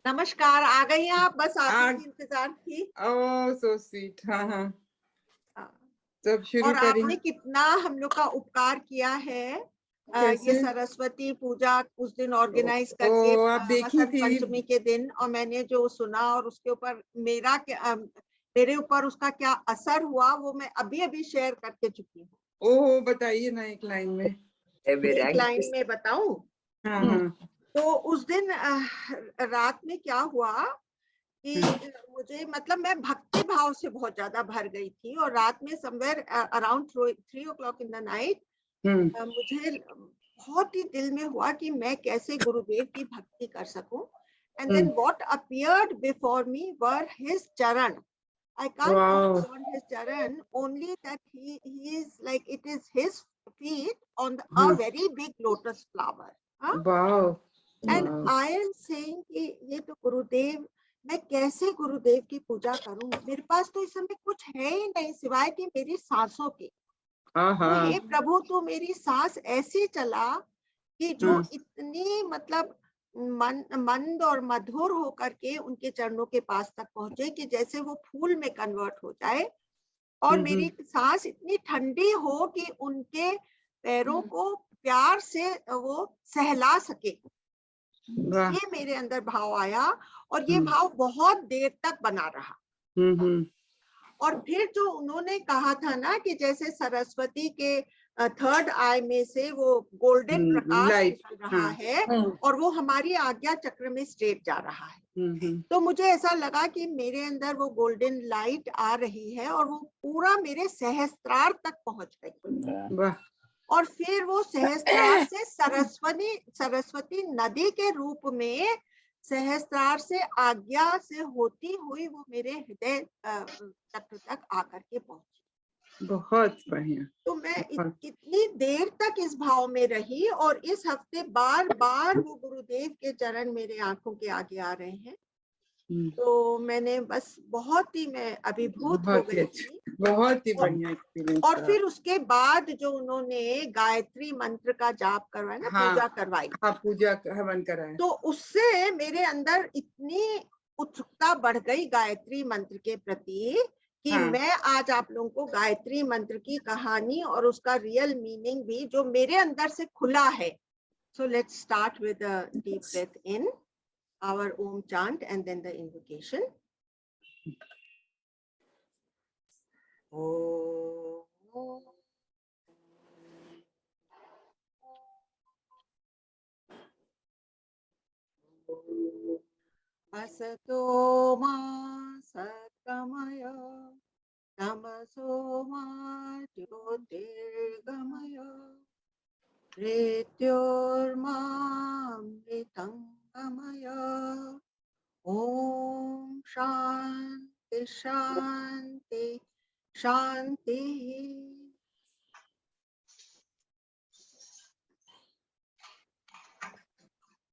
नमस्कार, आ गई हैं आप? बस आप ही आ की इंतज़ार थी। ओह सो स्वीट। हाँ, हाँ। हाँ, तो अब शुरू और करें। आपने कितना हम लोग का उपकार किया है। ये कैसे? सरस्वती पूजा उस दिन ओ, ऑर्गेनाइज़ करके ओ आप देखी वसंत थी? पंचमी के दिन, और मैंने जो सुना और उसके ऊपर मेरे ऊपर उसका क्या असर हुआ, वो मैं अभी-अभी शेयर करके चुकी हूँ। ओहो बताइए ना एक लाइन में। एक लाइन में बताऊँ? हाँ, हाँ। तो उस दिन रात में क्या हुआ कि हम्म, मुझे मतलब मैं भक्ति भाव से बहुत ज़्यादा भर गई थी, और रात में somewhere around 3 o'clock in the night hmm, मुझे बहुत ही दिल में हुआ कि मैं कैसे गुरुदेव की भक्ति कर सकूं। And hmm. Then what appeared before me were his charan. I can't go wow. beyond his charan, only that he is like it is his feet on a हाँ। very big lotus flower. हाँ? Wow. And wow. I am saying कि ये तो गुरुदेव, मैं कैसे गुरुदेव की पूजा करूं? मेरे पास तो इस समय कुछ है ही नहीं सिवाय कि मेरी सांसों के। आहा। तो हे प्रभु, तू मेरी सांस ऐसी चला कि जो हम्म, इतनी मतलब मंद और मधुर होकर के उनके चरणों के पास तक पहुंचे कि जैसे वो फूल में कन्वर्ट हो जाए, और हम्म, मेरी सांस इतनी ठंडी हो कि उनके पैरों को प्यार से वो सहला सके। वाह। ये मेरे अंदर भाव आया, और ये हम्म, भाव बहुत देर तक बना रहा। हम्म, और फिर जो उन्होंने कहा था ना कि जैसे सरस्वती के थर्ड आई में से वो गोल्डन प्रकाश लाइट। निकल हाँ। रहा है, और वो हमारी आज्ञा चक्र में स्ट्रेट जा रहा है। हम्म। तो मुझे ऐसा लगा कि मेरे अंदर वो गोल्डन लाइट आ रही है, और वो पूरा मेरे सहस्त्रार तक पहुंच गई। वाह। और फिर वो सहस्त्रार से सरस्वती सरस्वती नदी के रूप में सहस्त्रार से आज्ञा से होती हुई वो मेरे हृदय चक्र तक आकर के पहुंची। बहुत बढ़िया। तो मैं बहुत। कितनी देर तक इस भाव में रही, और इस हफ्ते बार बार वो गुरुदेव के चरण मेरे आंखों के आगे आ रहे हैं। हम्म, तो मैंने बस बहुत ही मैं अभिभूत हो बहुत ही गई थी। अच्छा, बहुत ही और बढ़िया एक्सपीरियंस और रहा। फिर उसके बाद जो उन्होंने गायत्री मंत्र का जाप करवाया ना, पूजा हाँ। करवाई, हाँ, पूजा हवन कराए। तो उससे मेरे अंदर इतनी उत्सुकता बढ़ गई गायत्री मंत्र के प्रति कि हाँ। मैं आज आप लोगों को गायत्री मंत्र की कहानी और उसका रियल मीनिंग भी जो मेरे अंदर से खुला है. So let's start with a deep breath in, our Om chant, and then the invocation. Om. असतो मा सद्गमय, तमसो मा ज्योतिर्गमय, मृत्योर्मामृतं गमय. ओम शांति शांति शांति.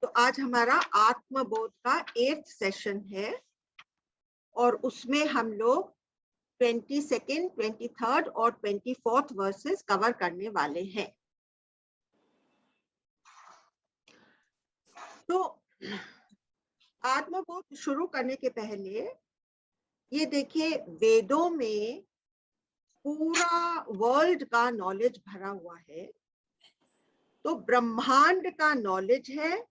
तो आज हमारा आत्मबोध का 8th सेशन है, और उसमें हम लोग 22nd, 23rd और 24th वर्सेस कवर करने वाले हैं. तो आत्मबोध शुरू करने के पहले ये देखिए, वेदों में पूरा वर्ल्ड का नॉलेज भरा हुआ है, तो ब्रह्मांड का नॉलेज है,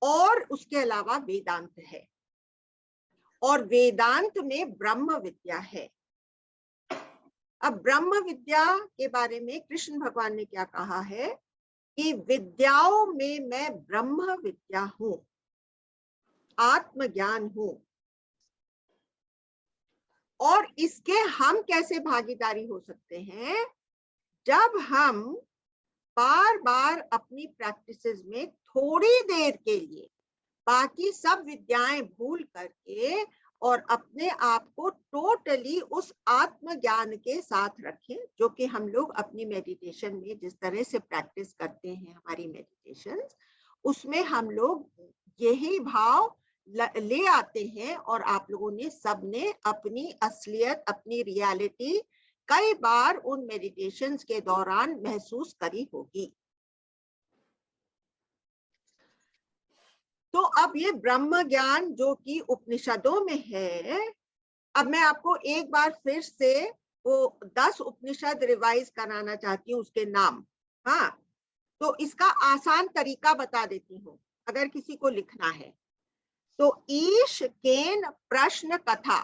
और उसके अलावा वेदांत है, और वेदांत में ब्रह्म विद्या है. अब ब्रह्म विद्या के बारे में कृष्ण भगवान ने क्या कहा है कि विद्याओं में मैं ब्रह्म विद्या हूं, आत्मज्ञान हूं. और इसके हम कैसे भागीदारी हो सकते हैं? जब हम बार बार अपनी प्रैक्टिसेस में थोड़ी देर के लिए बाकी सब विद्याएं भूल करके और अपने आप को टोटली उस आत्मज्ञान के साथ रखें, जो कि हम लोग अपनी मेडिटेशन में जिस तरह से प्रैक्टिस करते हैं, हमारी मेडिटेशन उसमें हम लोग यही भाव ले आते हैं. और आप लोगों ने सबने अपनी असलियत, अपनी रियलिटी कई बार उन मेडिटेशंस के दौरान महसूस करी होगी. तो अब ये ब्रह्म ज्ञान जो कि उपनिषदों में है, अब मैं आपको एक बार फिर से वो 10 उपनिषद रिवाइज कराना चाहती हूँ, उसके नाम। हाँ, तो इसका आसान तरीका बता देती हूँ अगर किसी को लिखना है। तो ईश केन प्रश्न कथा,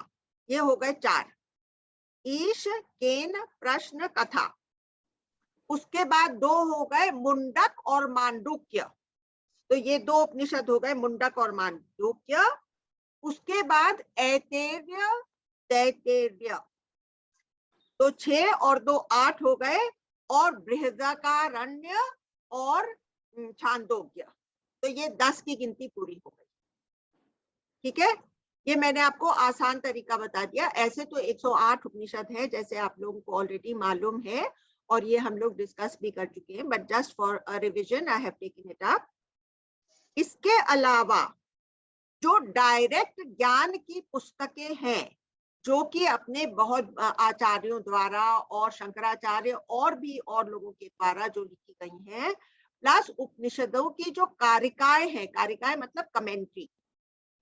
ये हो गए 4। ईश केन प्रश्न कथा। उसके बाद 2 हो गए मुंडक और मांडुक्य, तो ये 2 उपनिषद हो गए, मुंडक और मांडुक्य। उसके बाद ऐतरेय तैत्तिरीय, तो 6 और 2 8 हो गए, और बृहदारण्यक और छांदोग्य, तो ये 10 की गिनती पूरी हो गई। ठीक है, ये मैंने आपको आसान तरीका बता दिया। ऐसे तो 108 उपनिषद है जैसे आप लोगों को ऑलरेडी मालूम है, और ये हम लोग डिस्कस भी कर चुके हैं, but just for a revision I have taken it up. इसके अलावा जो डायरेक्ट ज्ञान की पुस्तकें हैं, जो कि अपने बहुत आचार्यों द्वारा और शंकराचार्य और भी और लोगों के द्वारा जो लिखी गई हैं, प्लस उपनिषदों की जो कारिकाएं हैं, कारिकाएं मतलब कमेंट्री,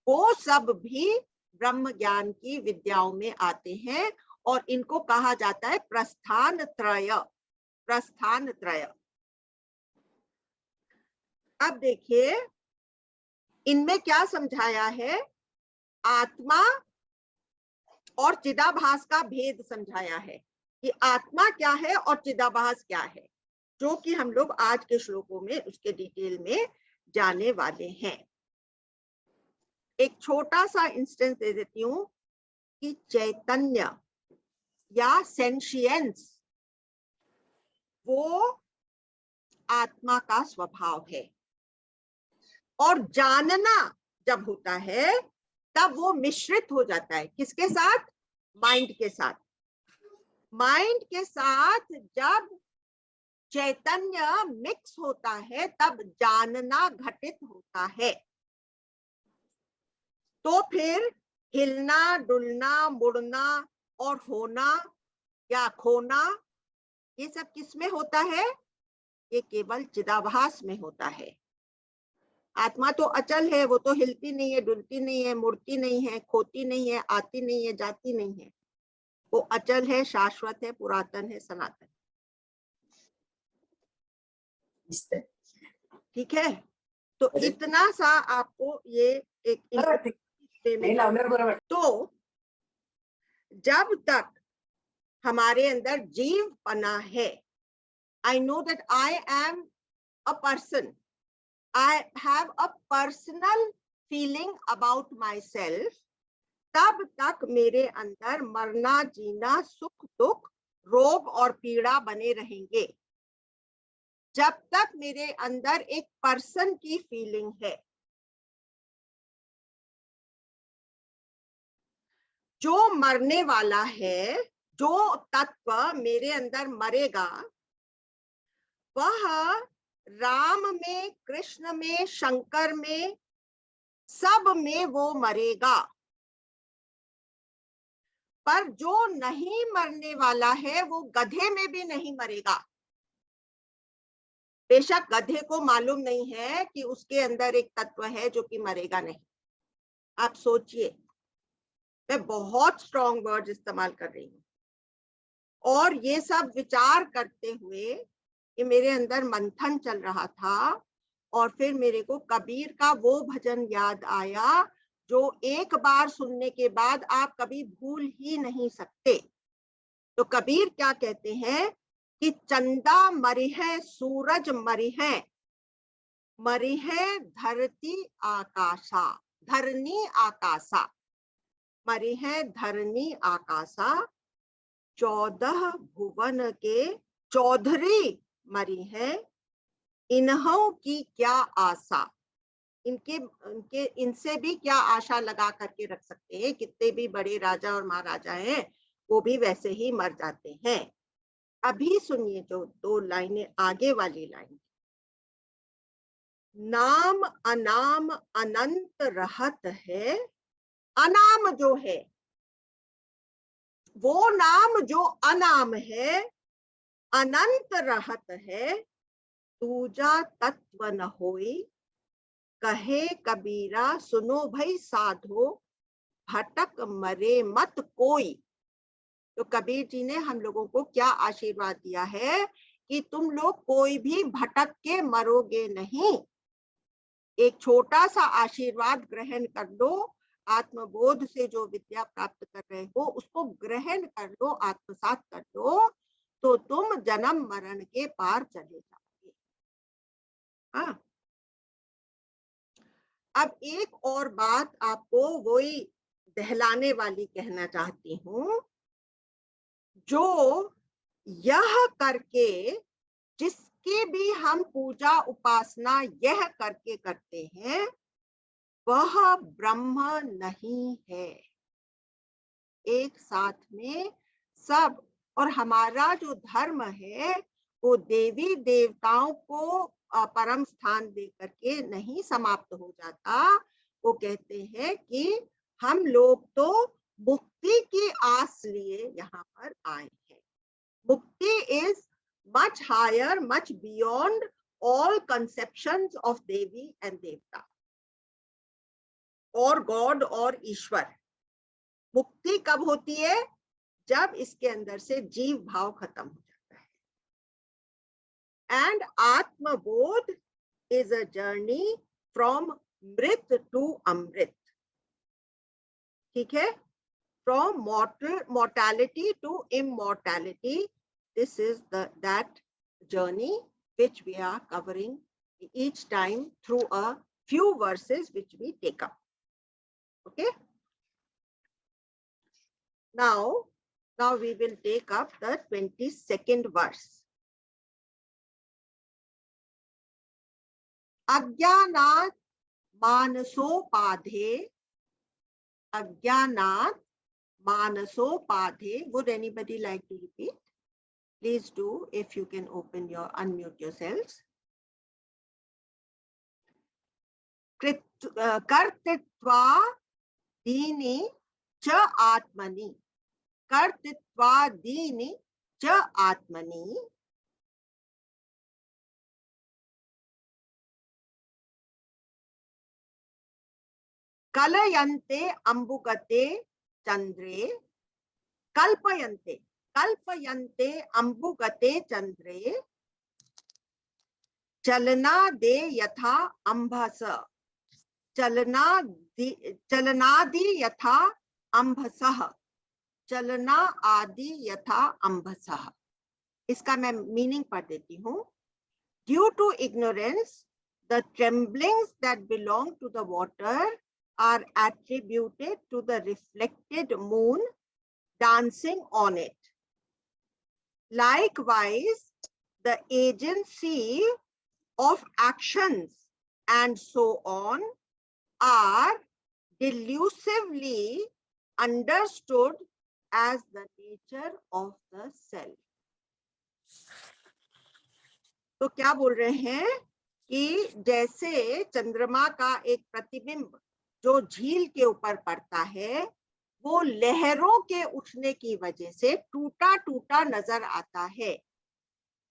वो सब भी ब्रह्म ज्ञान की विद्याओं में आते हैं, और इनको कहा जाता है प्रस्थान त्रय। प्रस्थान त्रय। अब देखिए इनमें क्या समझाया है, आत्मा और चिदाभास का भेद समझाया है कि आत्मा क्या है और चिदाभास क्या है, जो कि हम लोग आज के श्लोकों में उसके डिटेल में जाने वाले हैं। एक छोटा सा इंस्टेंस दे देती हूँ कि चैतन्य या सेंशियंस वो आत्मा का स्वभाव है, और जानना जब होता है तब वो मिश्रित हो जाता है, किसके साथ? माइंड के साथ। माइंड के साथ जब चैतन्य मिक्स होता है तब जानना घटित होता है। तो फिर हिलना, डुलना, मुड़ना और होना या खोना, ये सब किस में होता है? ये केवल चिदाभास में होता है। आत्मा तो अचल है, वो तो हिलती नहीं है, डुलती नहीं है, मुड़ती नहीं है, खोती नहीं है, आती नहीं है, जाती नहीं है। वो अचल है, शाश्वत है, पुरातन है, सनातन। ठीक है, तो इतना सा आपको ये एक तो जब तक हमारे अंदर जीवपना है, I know that I am a person, I have a personal feeling about myself, तब तक मेरे अंदर मरना, जीना, सुख दुख, रोग और पीड़ा बने रहेंगे। जब तक मेरे अंदर एक पर्सन की फीलिंग है, जो मरने वाला है, जो तत्व मेरे अंदर मरेगा, वह राम में, कृष्ण में, शंकर में, सब में वो मरेगा। पर जो नहीं मरने वाला है वो गधे में भी नहीं मरेगा। बेशक गधे को मालूम नहीं है कि उसके अंदर एक तत्व है जो कि मरेगा नहीं। आप सोचिए, मैं बहुत स्ट्रॉन्ग वर्ड इस्तेमाल कर रही हूँ, और ये सब विचार करते हुए ये मेरे अंदर मंथन चल रहा था, और फिर मेरे को कबीर का वो भजन याद आया जो एक बार सुनने के बाद आप कभी भूल ही नहीं सकते। तो कबीर क्या कहते हैं कि चंदा मरी है, सूरज मरी है, मरी है धरती आकाशा, धरनी आकाशा, मरी है धरनी आकाशा, 14 भुवन के चौधरी मरी है, इन्हों की क्या आशा। इनके इनसे भी क्या आशा लगा करके रख सकते हैं? कितने भी बड़े राजा और महाराजा हैं, वो भी वैसे ही मर जाते हैं। अभी सुनिए जो 2 लाइनें आगे वाली लाइन, नाम अनाम अनंत रहत है, अनाम जो है वो नाम जो अनाम है, अनंत रहत है, दूजा तत्व न होई, कहे कबीरा सुनो भाई साधो, भटक मरे मत कोई। तो कबीर जी ने हम लोगों को क्या आशीर्वाद दिया है कि तुम लोग कोई भी भटक के मरोगे नहीं। एक छोटा सा आशीर्वाद ग्रहण कर लो, आत्मबोध से जो विद्या प्राप्त कर रहे हो उसको ग्रहण कर लो, आत्मसात कर लो, तो तुम जन्म मरण के पार चले जाओगे। हाँ, अब एक और बात आपको वही दहलाने वाली कहना चाहती हूँ, जो यह करके जिसकी भी हम पूजा उपासना यह करके करते हैं वह ब्रह्म नहीं है। एक साथ में सब, और हमारा जो धर्म है वो देवी देवताओं को परम स्थान दे करके नहीं समाप्त हो जाता। वो कहते हैं कि हम लोग तो मुक्ति की आस लिए यहाँ पर आए हैं। मुक्ति is much higher, much beyond all conceptions of Devi and देवता और गॉड और ईश्वर। मुक्ति कब होती है? जब इसके अंदर से जीव भाव खत्म हो जाता है। And Atmabodh is a journey from मृत टू अमृत। ठीक है, from mortality to immortality. This is that journey which we are covering each time through a few verses which we take up. Okay. Now we will take up the 22nd verse. Ajnanat manasopadhe. Ajnanat manasopadhe. Would anybody like to repeat? Please do, if you can unmute yourselves. कर्तृत्वा दीनि च आत्मनि। कर्तृत्वा दीनि च आत्मनि। कलयन्ते अम्बुगते चंद्रे। कल्पयन्ते अम्बुगते चंद्रे। चलनादे यथा अम्भस। चलनादि यथा अम्भसः। चलना आदि यथा अम्भसः। इसका मैं मीनिंग पढ़ देती हूँ। Due to ignorance, the tremblings that belong to the water are attributed to the reflected moon dancing on it. Likewise, the agency of actions and so on are delusively understood as the nature of the self. तो क्या बोल रहे हैं कि जैसे चंद्रमा का एक प्रतिबिंब जो झील के ऊपर पड़ता है, वो लहरों के उठने की वजह से टूटा टूटा नजर आता है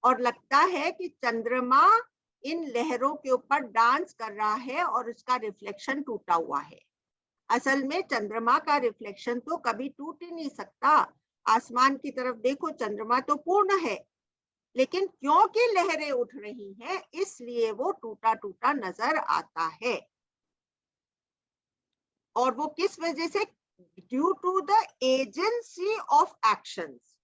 और लगता है कि चंद्रमा इन लहरों के ऊपर डांस कर रहा है और उसका रिफ्लेक्शन टूटा हुआ है। असल में चंद्रमा का रिफ्लेक्शन तो कभी टूट ही नहीं सकता। आसमान की तरफ देखो, चंद्रमा तो पूर्ण है, लेकिन क्योंकि लहरें उठ रही हैं इसलिए वो टूटा टूटा नजर आता है। और वो किस वजह से? Due to the agency of actions.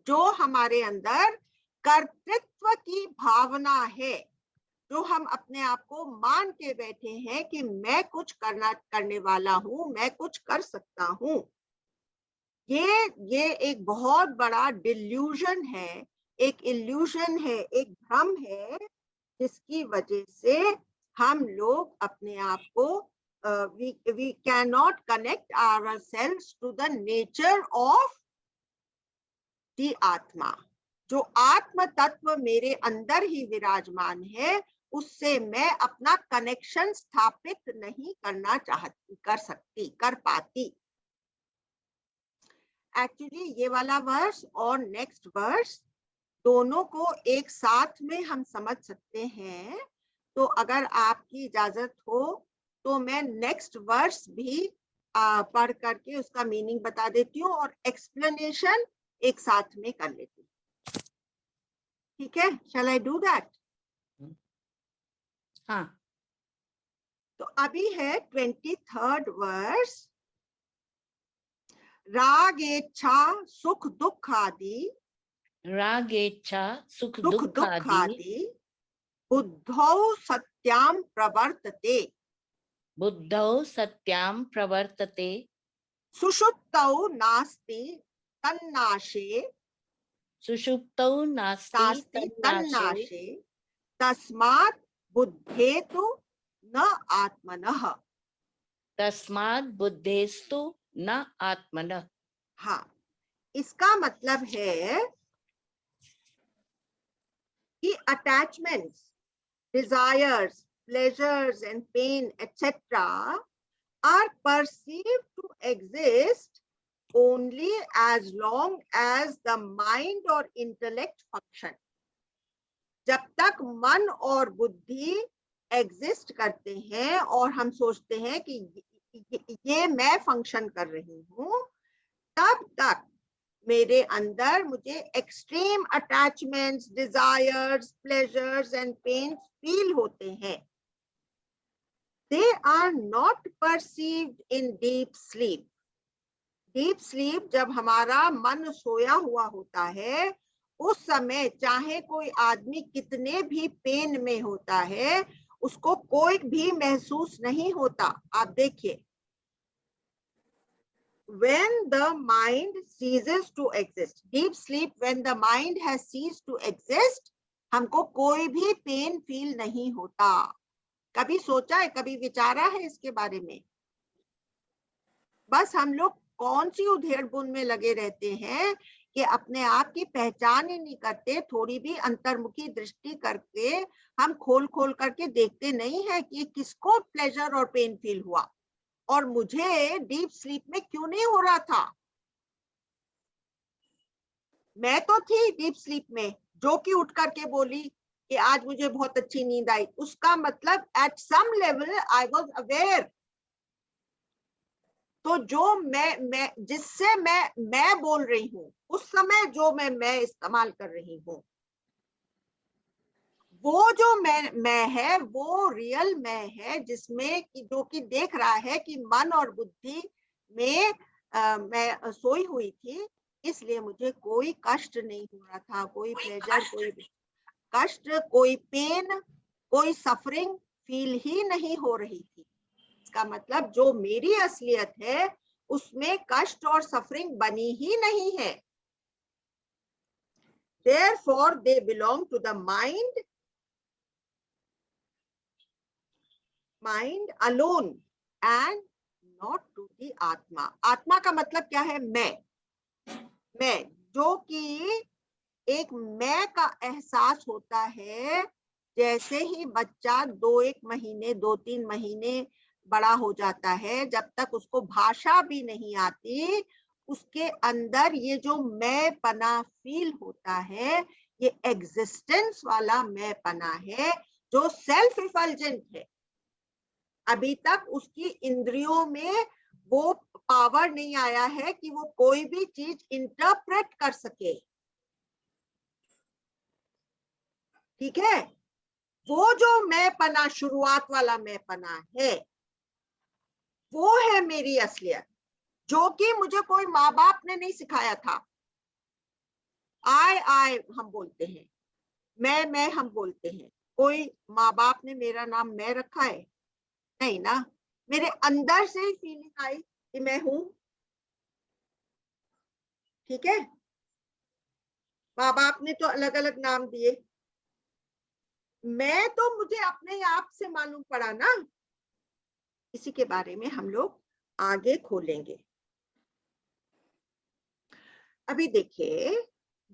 जो हमारे अंदर कर्तृत्व की भावना है, जो हम अपने आप को मान के बैठे हैं कि मैं कुछ करने वाला हूं, मैं कुछ कर सकता हूं, ये एक बहुत बड़ा डिल्यूजन है, एक इल्यूजन है, एक भ्रम है, जिसकी वजह से हम लोग अपने आप को we cannot connect ourselves to the nature of the आत्मा। जो आत्म तत्व मेरे अंदर ही विराजमान है, उससे मैं अपना कनेक्शन स्थापित नहीं कर पाती। एक्चुअली ये वाला वर्स और नेक्स्ट वर्स दोनों को एक साथ में हम समझ सकते हैं तो अगर आपकी इजाजत हो तो मैं नेक्स्ट वर्स भी पढ़ करके उसका मीनिंग बता देती हूँ और एक्सप्लेनेशन एक साथ में कर लेती हूँ। ठीक है, शैल आई डू दैट? हाँ। तो अभी है 23rd वर्स। राग इच्छा सुख दुख आदि, राग इच्छा सुख दुख दुख दुख आदि आदि बुद्धौ सत्याम प्रवर्तते, बुद्धौ सत्यां प्रवर्तते, सुषुप्तौ नास्ति तन्नाशे, सुषुप्तौ नास्ति नास्ति तन्नाशे, तन्नाशे तस्मात् बुद्धेतु न आत्मनः। तस्मात् बुद्धेस्तु न आत्मनः। हाँ, इसका मतलब है कि attachments, desires, pleasures and pain, etc. are perceived to exist only as long as the mind or intellect function. जब तक मन और बुद्धि एग्जिस्ट करते हैं और हम सोचते हैं कि ये मैं फंक्शन कर रही हूँ, तब तक मेरे अंदर मुझे extreme attachments, desires, pleasures and pains feel होते हैं। They are not perceived in deep sleep. Deep sleep जब हमारा मन सोया हुआ होता है, उस समय चाहे कोई आदमी कितने भी पेन में होता है, उसको कोई भी महसूस नहीं होता। आप देखिए, when the mind ceases to exist, deep sleep, when the mind has ceased to exist, हमको कोई भी पेन फील नहीं होता। कभी सोचा है, कभी विचारा है इसके बारे में? बस हम लोग कौन सी उधेड़ बुन में लगे रहते हैं कि अपने आप की पहचान ही नहीं करते। थोड़ी भी अंतर्मुखी दृष्टि करके हम खोल खोल करके देखते नहीं है कि किसको प्लेजर और पेन फील हुआ और मुझे डीप स्लीप में क्यों नहीं हो रहा था। मैं तो थी डीप स्लीप में, जो कि उठ करके बोली कि आज मुझे बहुत अच्छी नींद आई। उसका मतलब at some level I was aware. तो जो मैं जिससे मैं बोल रही हूँ, उस समय जो मैं इस्तेमाल कर रही हूँ, वो जो मैं है वो रियल मैं है, जिसमें कि जो कि देख रहा है कि मन और बुद्धि में मैं सोई हुई थी, इसलिए मुझे कोई कष्ट नहीं हो रहा था, कोई प्लेजर, कोई कष्ट, कोई पेन, कोई सफरिंग फील ही नहीं हो रही थी। इसका मतलब जो मेरी असलियत है उसमें कष्ट और सफरिंग बनी ही नहीं है। Therefore they belong to the mind alone and not to the आत्मा। आत्मा का मतलब क्या है? मैं जो कि एक मैं का एहसास होता है। जैसे ही बच्चा 2-1 महीने 2-3 महीने बड़ा हो जाता है, जब तक उसको भाषा भी नहीं आती, उसके अंदर ये जो मैं पना फील होता है, ये एग्जिस्टेंस वाला मैं पना है जो सेल्फ इफल्जेंट है। अभी तक उसकी इंद्रियों में वो पावर नहीं आया है कि वो कोई भी चीज इंटरप्रेट कर सके। ठीक है, वो जो मैं पना, शुरुआत वाला मैं पना है, वो है मेरी असलियत, जो कि मुझे कोई माँ बाप ने नहीं सिखाया था। आई हम बोलते हैं, मैं हम बोलते हैं। कोई माँ बाप ने मेरा नाम मैं रखा है? नहीं ना, मेरे अंदर से ही फीलिंग आई कि मैं हूं। ठीक है, माँ बाप ने तो अलग अलग नाम दिए, मैं तो मुझे अपने आप से मालूम पड़ा ना। इसी के बारे में हम लोग आगे खोलेंगे। अभी देखिए,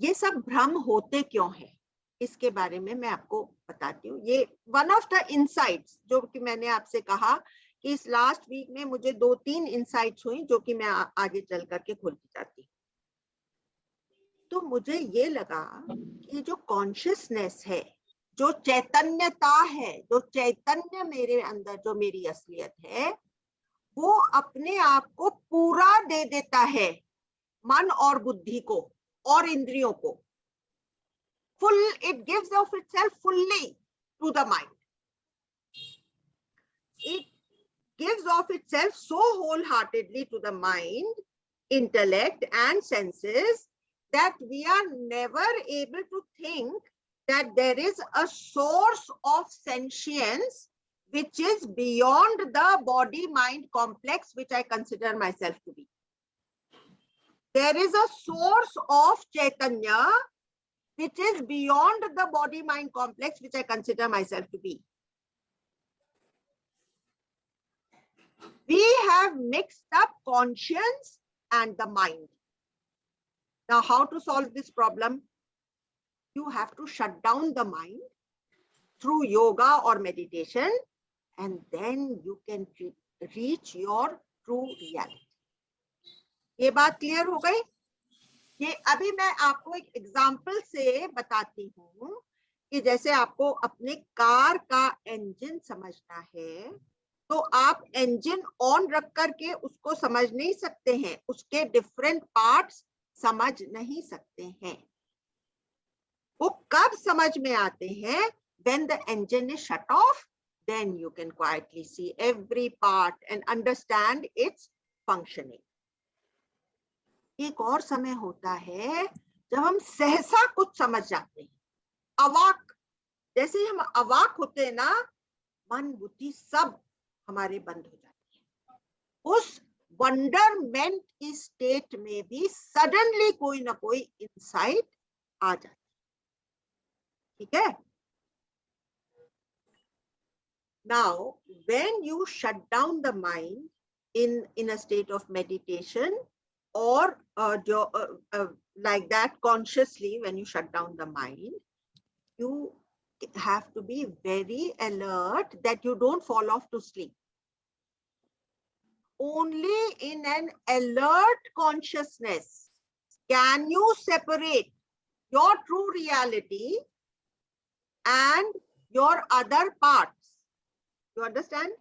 ये सब भ्रम होते क्यों हैं, इसके बारे में मैं आपको बताती हूँ। ये वन ऑफ द इनसाइट्स जो कि मैंने आपसे कहा कि इस लास्ट वीक में मुझे 2-3 इनसाइट्स हुई, जो कि मैं आगे चल करके खोलती जाती। तो मुझे ये लगा कि जो कॉन्शियसनेस है, जो चैतन्यता है, जो चैतन्य मेरे अंदर, जो मेरी असलियत है, वो अपने आप को पूरा दे देता है मन और बुद्धि को और इंद्रियों को. Full, it gives of itself fully to the mind. It gives of itself so wholeheartedly to the mind, intellect and senses that we are never able to think that there is a source of sentience which is beyond the body-mind complex which I consider myself to be. There is a source of Chaitanya which is beyond the body-mind complex which I consider myself to be. We have mixed up conscience and the mind. Now, how to solve this problem? You have to shut down the mind through yoga or meditation, and then you can reach your true reality. ये बात clear हो गई? ये अभी मैं आपको एक example से बताती हूँ कि जैसे आपको अपने कार का इंजन समझना है, तो आप इंजन ऑन रख करके उसको समझ नहीं सकते हैं, उसके डिफरेंट पार्ट्स समझ नहीं सकते हैं. वो कब समझ में आते हैं? When the engine is shut off, then you can quietly see every part and understand its functioning. एक और समय होता है जब हम सहसा कुछ समझ जाते हैं, अवाक. जैसे ही हम अवाक होते हैं ना, मन बुद्धि सब हमारे बंद हो जाती है. उस वंडरमेंट की स्टेट में भी सडनली कोई ना कोई इंसाइट आ जाती है. ठीक है? Now, when you shut down the mind in a state of meditation or like that consciously, when you shut down the mind, you have to be very alert that you don't fall off to sleep. Only in an alert consciousness can you separate your true reality and your other parts. You understand?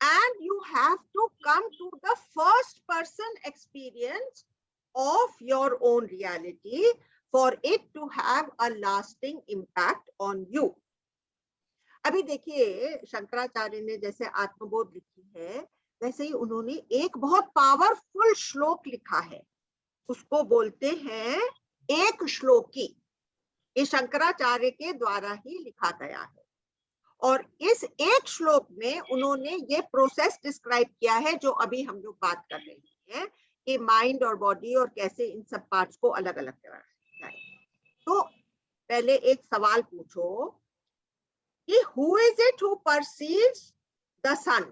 And you have to come to the first person experience of your own reality for it to have a lasting impact on you. अभी देखिए, शंकराचार्य ने जैसे आत्मबोध लिखी है, वैसे ही उन्होंने एक बहुत पावरफुल श्लोक लिखा है. उसको बोलते हैं एक श्लोकी. ये शंकराचार्य के द्वारा ही लिखा गया है. और इस एक श्लोक में उन्होंने ये प्रोसेस डिस्क्राइब किया है जो अभी हम लोग बात कर रहे हैं, कि माइंड और बॉडी और कैसे इन सब पार्ट्स को अलग अलग करा जाए. तो पहले एक सवाल पूछो कि who is it who perceives the sun?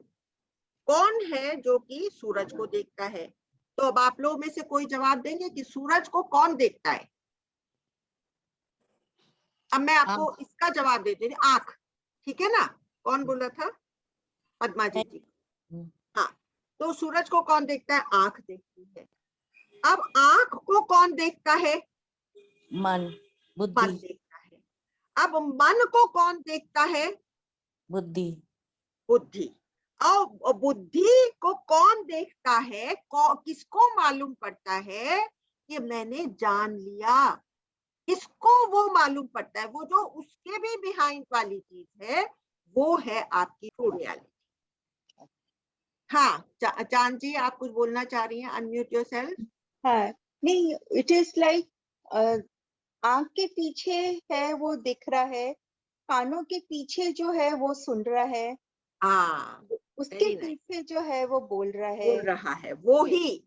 कौन है जो कि सूरज को देखता है? तो अब आप लोगों में से कोई जवाब देंगे कि सूरज को कौन देखता है? अब मैं आपको इसका जवाब देती हूँ, आंख. ठीक है ना? कौन बोला था? पद्मा जी. हाँ, तो सूरज को कौन देखता है? आंख देखती है. अब आंख को कौन देखता है? मन, बुद्धि. मन देखता है. अब मन को कौन देखता है? बुद्धि. बुद्धि. और बुद्धि को कौन देखता है? किसको मालूम पड़ता है कि मैंने जान लिया? किसको वो मालूम पड़ता है? वो जो उसके भी बिहाइंड वाली चीज है, वो है आपकी ट्रू रियलिटी. हाँ, चांद जी, आप कुछ बोलना चाह रही हैं? Unmute yourself. हाँ, नहीं, इट इज लाइक आंख के पीछे है वो दिख रहा है, कानों के पीछे जो है वो सुन रहा है, हाँ, उसके पीछे जो है वो बोल रहा है. वो ही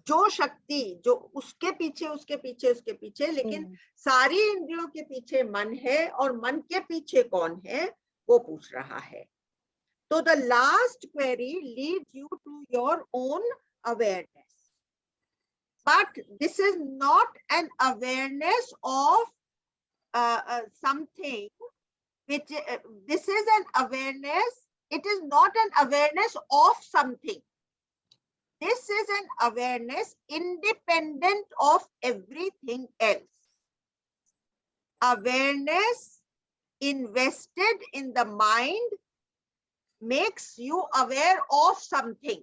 जो शक्ति जो उसके पीछे, लेकिन सारी इंद्रियों के पीछे मन है, और मन के पीछे कौन है वो पूछ रहा है. तो the last query leads you to your own awareness, but this is not an awareness of something which this is an awareness, it is not an awareness of something. This is an awareness independent of everything else. Awareness invested in the mind makes you aware of something.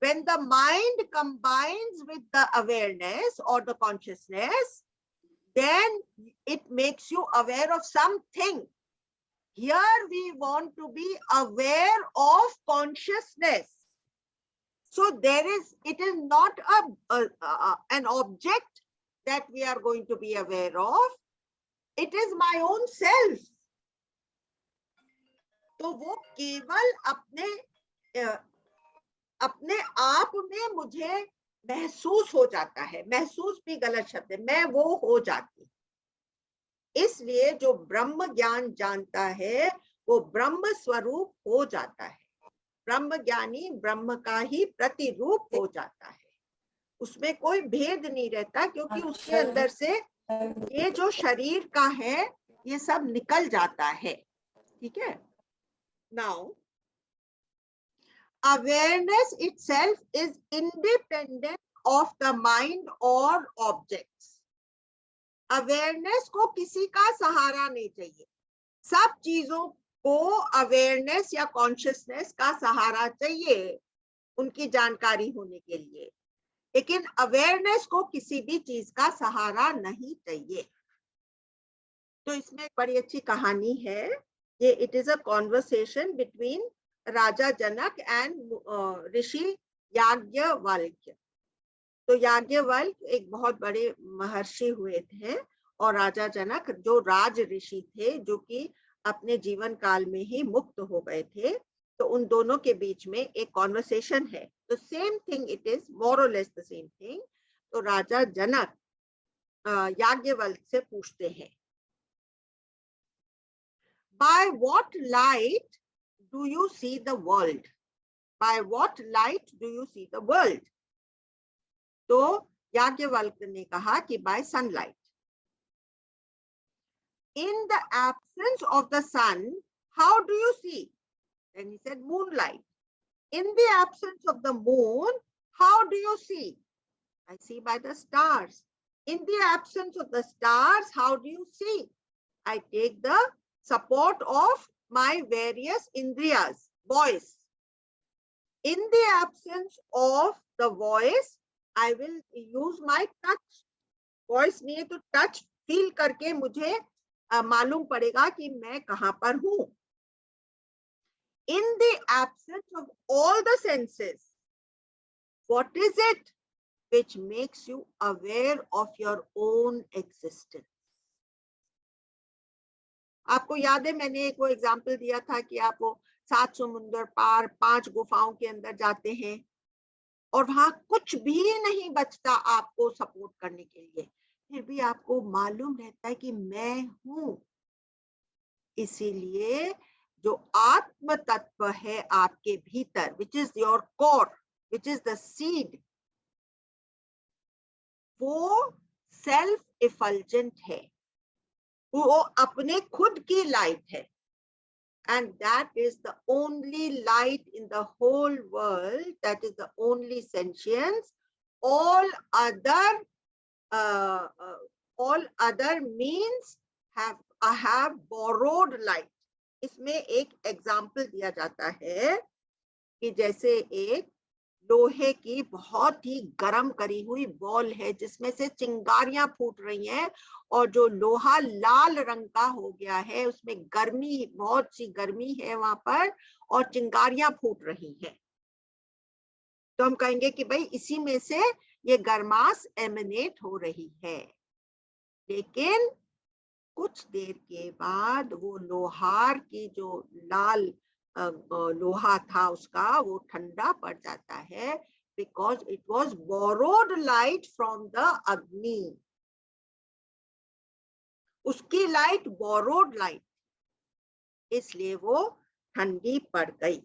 When the mind combines with the awareness or the consciousness, then it makes you aware of something. Here we want to be aware of consciousness. So it is not an object that we are going to be aware of. It is my own self. तो वो केवल अपने आप में मुझे महसूस हो जाता है. महसूस भी गलत शब्द है, मैं वो हो जाती. इसलिए जो ब्रह्म ज्ञान जानता है वो ब्रह्म स्वरूप हो जाता है. ब्रह्म ज्ञानी ब्रह्म का ही प्रतिरूप हो जाता है. उसमें कोई भेद नहीं रहता, क्योंकि उसके अंदर से ये जो शरीर का है ये सब निकल जाता है. ठीक है. Now, awareness itself is independent of the mind or objects. Awareness को किसी का सहारा नहीं चाहिए. सब चीजों को awareness या consciousness का सहारा चाहिए उनकी जानकारी होने के लिए, लेकिन awareness को किसी भी चीज का सहारा नहीं चाहिए. तो इसमें एक बड़ी अच्छी कहानी है. ये it is a conversation between Raja Janak and ऋषि याज्ञवल्क्य. तो याज्ञवल्क्य एक बहुत बड़े महर्षि हुए थे और राजा जनक जो राज ऋषि थे, जो कि अपने जीवन काल में ही मुक्त हो गए थे. तो उन दोनों के बीच में एक कॉन्वर्सेशन है. तो same thing, it is more और लेस द सेम थिंग. तो राजा जनक याज्ञवल्क्य से पूछते हैं, by what light do you see the world? By what light do you see the world? तो याज्ञवल्क्य ने कहा कि by sunlight. In the absence of the sun, how do you see? Then he said moonlight. In the absence of the moon, how do you see? I see by the stars. In the absence of the stars, how do you see? I take the support of my various indriyas, voice. In the absence of the voice, I will use my touch. Voice नहीं है तो touch feel करके मुझे मालूम पड़ेगा कि मैं कहाँ पर हूँ. In the absence of all the senses, what is it which makes you aware of your own existence? आपको याद है मैंने एक वो एग्जाम्पल दिया था कि आप वो 7 समुंदर पार 5 गुफाओं के अंदर जाते हैं और वहां कुछ भी नहीं बचता आपको सपोर्ट करने के लिए, फिर भी आपको मालूम रहता है कि मैं हूं. इसीलिए जो आत्म तत्व है आपके भीतर, which is your core, which is the seed, वो सेल्फ इफल्जेंट है, वो अपने खुद की लाइट है. And that is the only light in the whole world. That is the only sentience. All other means have borrowed light. इसमें एक example दिया जाता है कि जैसे एक लोहे की बहुत ही गर्म करी हुई बॉल है जिसमें से चिंगारियां फूट रही हैं और जो लोहा लाल रंग का हो गया है, उसमें गर्मी, बहुत सी गर्मी है वहां पर और चिंगारियां फूट रही हैं. तो हम कहेंगे कि भाई इसी में से ये गर्मास एमिनेट हो रही है. लेकिन कुछ देर के बाद वो लोहार की जो लाल लोहा था उसका वो ठंडा पड़ जाता है, because it was borrowed light from the अग्नि. उसकी लाइट borrowed light, इसलिए वो ठंडी पड़ गई.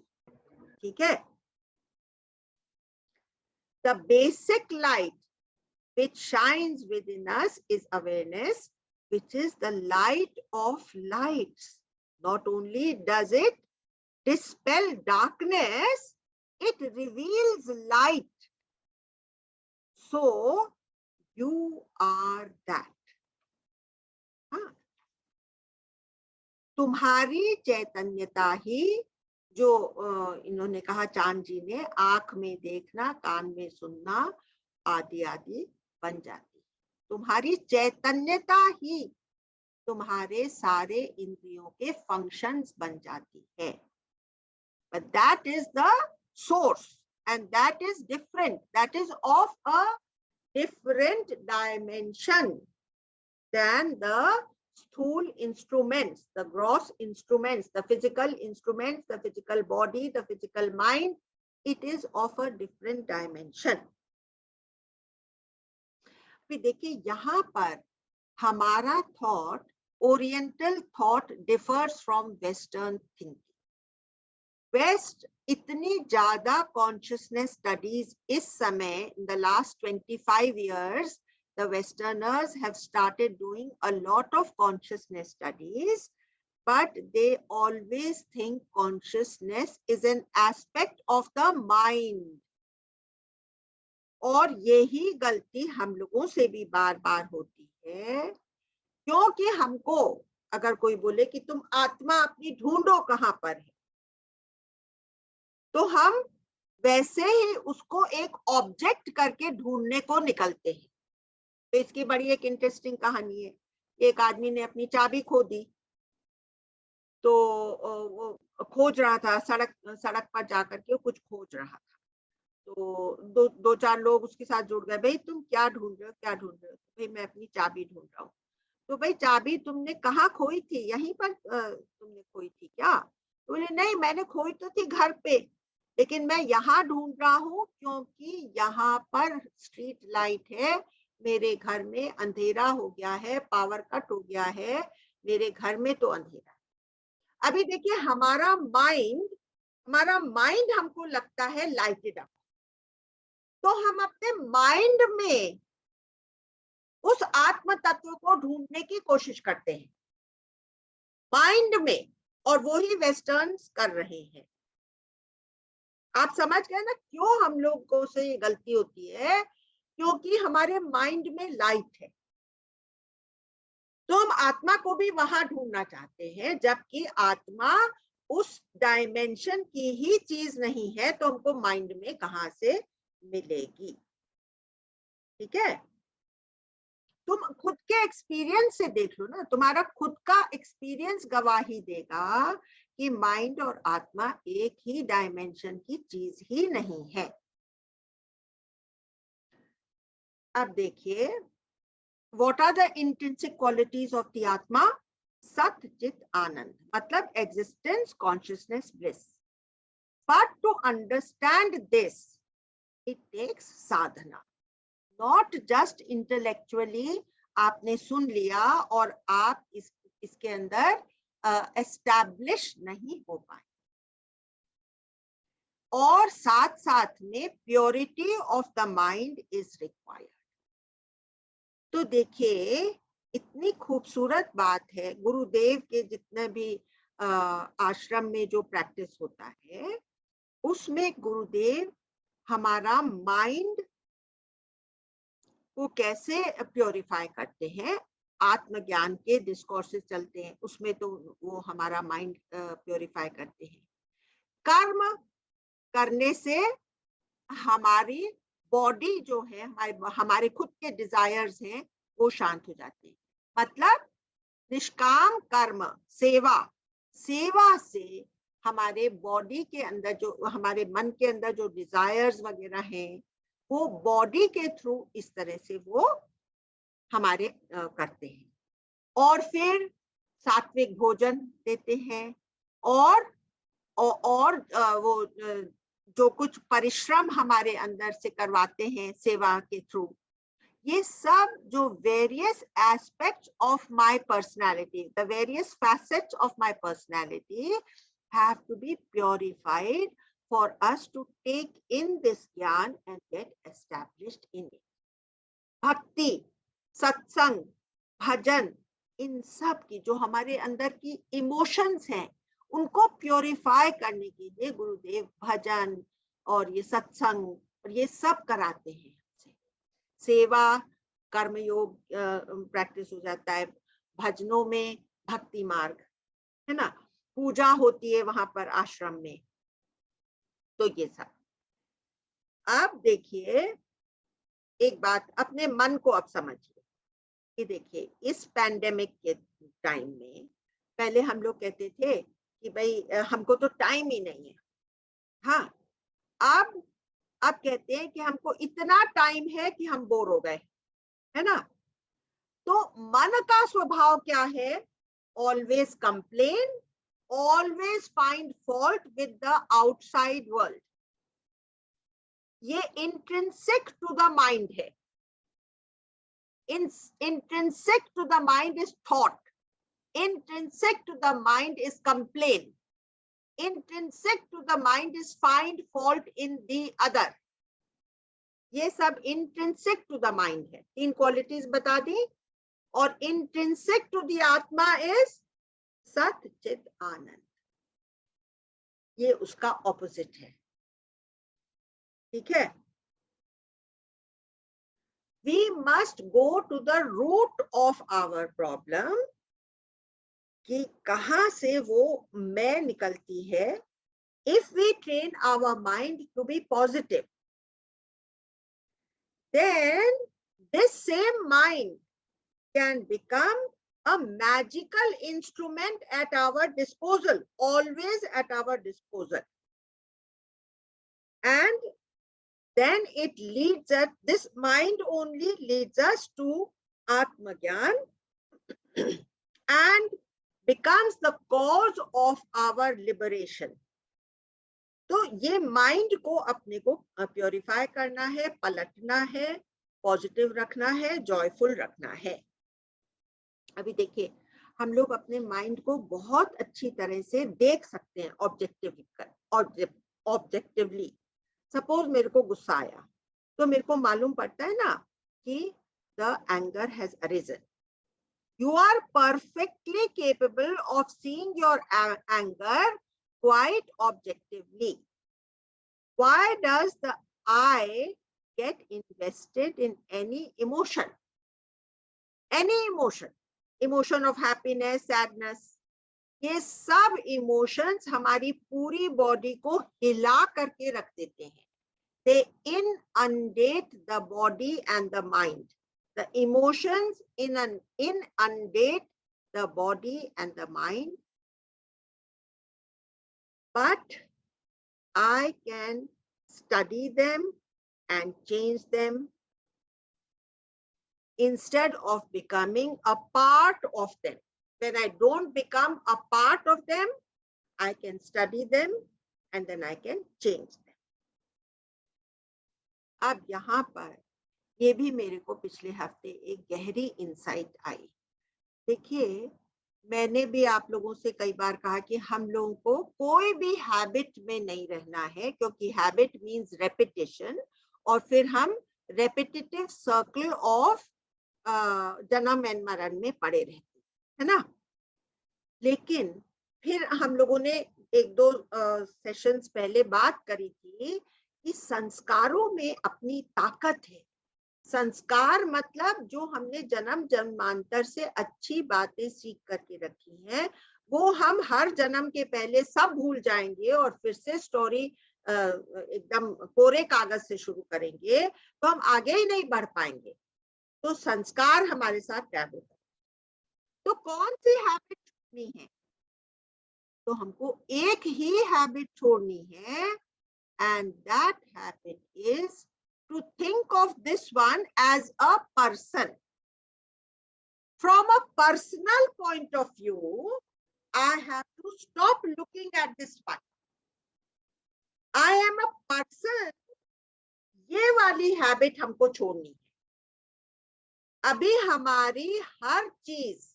ठीक है. The basic light which shines within us is awareness, which is the light of lights. Not only does it dispel darkness, it reveals light. So you are that. हाँ, तुम्हारी चैतन्यता ही, जो इन्होंने कहा चांद जी ने, आंख में देखना, कान में सुनना आदि आदि बन जाती। तुम्हारी चैतन्यता ही तुम्हारे सारे इंद्रियों के फंक्शंस बन जाती है। But that is the source, and that is different. That is of a different dimension than the stool instruments, the gross instruments, the physical instruments, the physical body, the physical mind. It is of a different dimension. फिर देखिए यहाँ पर हमारा thought, oriental thought differs from western thinking. West इतनी ज्यादा consciousness studies इस समय, in the last 25 years, the Westerners have started doing a lot of consciousness studies, but they always think consciousness is an aspect of the mind. और यही गलती हम लोगों से भी बार बार होती है, क्योंकि हमको अगर कोई बोले कि तुम आत्मा अपनी ढूंढो कहाँ पर है, तो हम वैसे ही उसको एक ऑब्जेक्ट करके ढूंढने को निकलते हैं। तो इसकी बड़ी एक इंटरेस्टिंग कहानी है। एक आदमी ने अपनी चाबी खो दी, तो वो खोज रहा था, सड़क पर जाकर के कुछ खोज रहा था। तो दो चार लोग उसके साथ जुड़ गए, भाई तुम क्या ढूंढ रहे हो, क्या ढूंढ रहे हो? भाई मैं अपनी चाबी ढूंढ रहा हूँ। तो भाई चाबी तुमने कहाँ खोई थी, यहीं पर तुमने खोई थी क्या? तो बोले नहीं, मैंने खोई तो थी घर पे, लेकिन मैं यहाँ ढूंढ रहा हूँ क्योंकि यहाँ पर स्ट्रीट लाइट है, मेरे घर में अंधेरा हो गया है, पावर कट हो गया है, मेरे घर में तो अंधेरा है। अभी देखिए हमारा माइंड हमको लगता है लाइटेड अप, तो हम अपने माइंड में उस आत्म तत्व को ढूंढने की कोशिश करते हैं, माइंड में, और वो ही वेस्टर्न्स कर रहे हैं। आप समझ गए ना क्यों हम लोगों से ये गलती होती है? क्योंकि हमारे माइंड में लाइट है, तो हम आत्मा को भी वहां ढूंढना चाहते हैं, जबकि आत्मा उस डायमेंशन की ही चीज नहीं है, तो हमको माइंड में कहां से मिलेगी? ठीक है, तुम खुद के एक्सपीरियंस से देख लो ना, तुम्हारा खुद का एक्सपीरियंस गवाही देगा कि माइंड और आत्मा एक ही डायमेंशन की चीज ही नहीं है। अब देखिए, what are the intrinsic qualities of the atma? Sat chit anand, मतलब existence, consciousness, bliss. But to understand this it takes sadhana, not just intellectually आपने सुन लिया और आप इसके अंदर एस्टैब्लिश नहीं हो पाए। और साथ साथ में purity of the mind is required. तो देखिए इतनी खूबसूरत बात है, गुरुदेव के जितने भी आश्रम में जो प्रैक्टिस होता है, उसमें गुरुदेव हमारा माइंड को कैसे प्योरीफाई करते हैं। आत्मज्ञान के डिस्कोर्सेस चलते हैं, उसमें तो वो हमारा माइंड प्योरीफाई करते हैं। कर्म करने से हमारी बॉडी जो है, हमारे खुद के डिजायर्स हैं, वो शांत हो जाते हैं। मतलब निष्काम कर्म, सेवा से हमारे बॉडी के अंदर जो, हमारे मन के अंदर जो डिजायर्स वगैरह हैं, वो बॉडी के थ्रू इस तरह से वो हमारे करते हैं। और फिर सात्विक भोजन देते हैं, और वो जो कुछ परिश्रम हमारे अंदर से करवाते हैं सेवा के थ्रू, ये सब जो various aspects of my personality, the various facets of my personality have to be purified for us to take in this gyan and get established in it. भक्ति, सत्संग, भजन, इन सब की जो हमारे अंदर की इमोशंस हैं, उनको प्योरीफाई करने के लिए गुरुदेव भजन और ये सत्संग और ये सब कराते हैं। सेवा कर्मयोग प्रैक्टिस हो जाता है, भजनों में भक्ति मार्ग, है ना, पूजा होती है वहां पर आश्रम में। तो ये सब। अब देखिए एक बात, अपने मन को अब समझिए कि देखिए इस पैंडेमिक के टाइम में पहले हम लोग कहते थे कि भाई हमको तो टाइम ही नहीं है। हाँ, अब कहते हैं कि हमको इतना टाइम है कि हम बोर हो गए, है ना। तो मन का स्वभाव क्या है? Always complain, always find fault with the outside world. ये इंट्रिंसिक टू द माइंड है। Intrinsic to the mind is thought. Intrinsic to the mind is complaint. Intrinsic to the mind is find fault in the other. ये सब intrinsic to the mind है। 3 qualities बता दी। और intrinsic to the आत्मा is सत चित आनंद, ये उसका opposite है। ठीक है। We must go to the root of our problem, कि कहां से वो मैं निकलती है। If we train our mind to be positive, then this same mind can become a magical instrument at our disposal, always at our disposal. And then it leads us, this mind only leads us to Atma Gyan and becomes the cause of our liberation. तो ये mind को अपने को purify करना है, पलटना है, positive रखना है, जॉयफुल रखना है। अभी देखिए हम लोग अपने माइंड को बहुत अच्छी तरह से देख सकते हैं ऑब्जेक्टिवली। सपोज मेरे को गुस्सा आया तो मेरे को मालूम पड़ता है ना कि the anger has arisen. You are perfectly capable of seeing your anger quite objectively. Why does the I get invested in any emotion? Any emotion, emotion of happiness, sadness, ये सब emotions हमारी पूरी बॉडी को हिला करके रख देते हैं। They inundate the body and the mind. The emotions inundate the body and the mind, but I can study them and change them instead of becoming a part of them. When I don't become a part of them, I can study them and then I can change them. अब यहाँ पर ये भी मेरे को पिछले हफ्ते एक गहरी इंसाइट आई। देखिए मैंने भी आप लोगों से कई बार कहा कि हम लोगों को कोई भी हैबिट में नहीं रहना है, क्योंकि हैबिट मींस रेपिटेशन, और फिर हम रेपिटेटिव सर्कल ऑफ जन्म एंड मरण में पड़े रहते है ना। लेकिन फिर हम लोगों ने 1-2 सेशंस पहले बात करी थी कि संस्कारों में अपनी ताकत है। संस्कार मतलब जो हमने जन्म जन्मांतर से अच्छी बातें सीख करके रखी हैं, वो हम हर जन्म के पहले सब भूल जाएंगे और फिर से स्टोरी एकदम कोरे कागज से शुरू करेंगे तो हम आगे ही नहीं बढ़ पाएंगे। तो संस्कार हमारे साथ क्या होता है। तो कौन सी हैबिट छोड़नी है? तो हमको एक ही हैबिट छोड़नी है, and that habit is to think of this one as a person. From a personal point of view, I have to stop looking at this one. I am a person. ये वाली habit हमको छोड़नी है। अभी हमारी हर चीज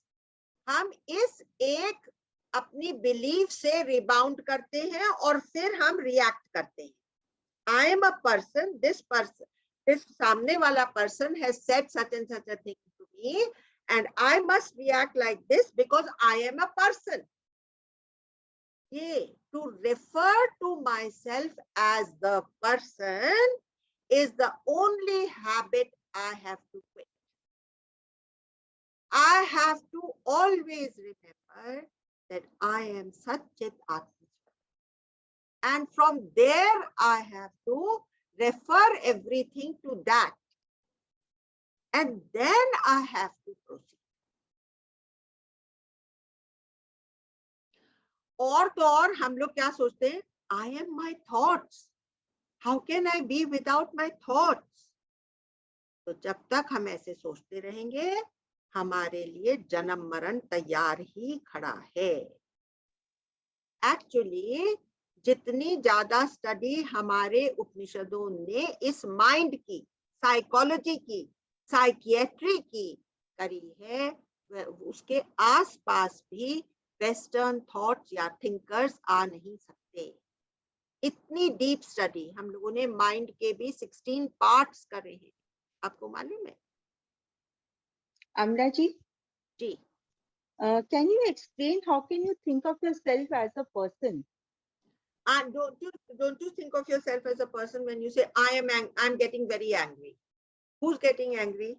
हम इस एक अपनी बिलीफ से रिबाउंड करते हैं और फिर हम रिएक्ट करते हैं। I am a person, this सामने वाला person has said such and such a thing to me and I must react like this because I am a person. ये to refer to myself as the person is the only habit I have to quit. I have to always remember that I am Satchit Atmashwar. And from there, I have to refer everything to that. And then I have to proceed. और तो और हम लोग क्या सोचते हैं? I am my thoughts. How can I be without my thoughts? तो जब तक हम ऐसे सोचते रहेंगे, हमारे लिए जन्म मरण तैयार ही खड़ा है. एक्चुअली जितनी ज्यादा स्टडी हमारे उपनिषदों ने इस माइंड की, साइकोलॉजी की, साइकियाट्री की करी है, उसके आसपास भी वेस्टर्न थॉट्स या थिंकर्स आ नहीं सकते. इतनी डीप स्टडी हम लोगों ने माइंड के भी 16 पार्ट्स करे हैं. आपको मालूम है? Amna ji, ji. can you explain how can you think of yourself as a person? And don't you think of yourself as a person when you say I'm getting very angry? Who's getting angry?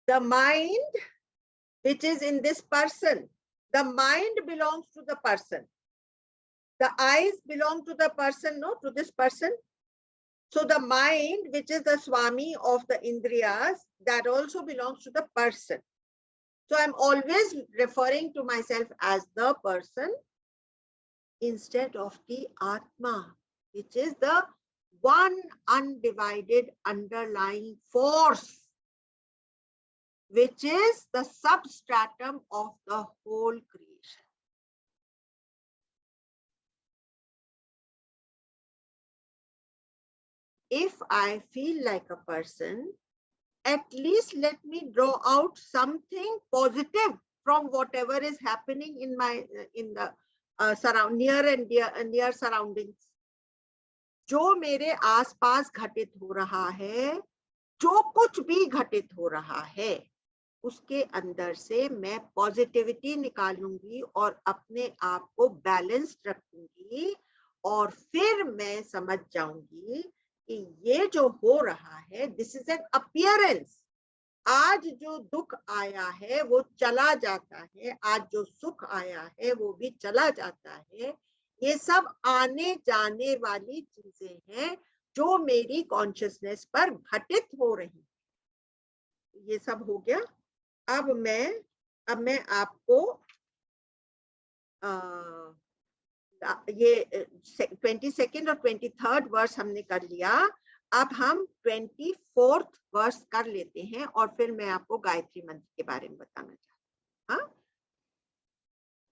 The mind which is in this person. The mind belongs to the person. The eyes belong to the person, no, to this person. So the mind, which is the Swami of the Indriyas, that also belongs to the person. So I'm always referring to myself as the person instead of the Atma, which is the one undivided underlying force, which is the substratum of the whole creation. If I feel like a person, at least let me draw out something positive from whatever is happening in the near surroundings. जो मेरे आसपास घटित हो रहा है, जो कुछ भी घटित हो रहा है, उसके अंदर से मैं पॉजिटिविटी निकालूंगी और अपने आप को बैलेंस्ड रखूंगी, और फिर मैं समझ जाऊंगी कि ये जो हो रहा है, दिस इज एन अपीयरेंस. आज जो दुख आया है वो चला जाता है, आज जो सुख आया है वो भी चला जाता है. ये सब आने जाने वाली चीजें हैं जो मेरी कॉन्शियसनेस पर घटित हो रही. ये सब हो गया. अब मैं आपको ये 22nd और 23rd वर्स हमने कर लिया. अब हम 24th वर्स कर लेते हैं और फिर मैं आपको गायत्री मंत्र के बारे में बताना चाहती हूँ.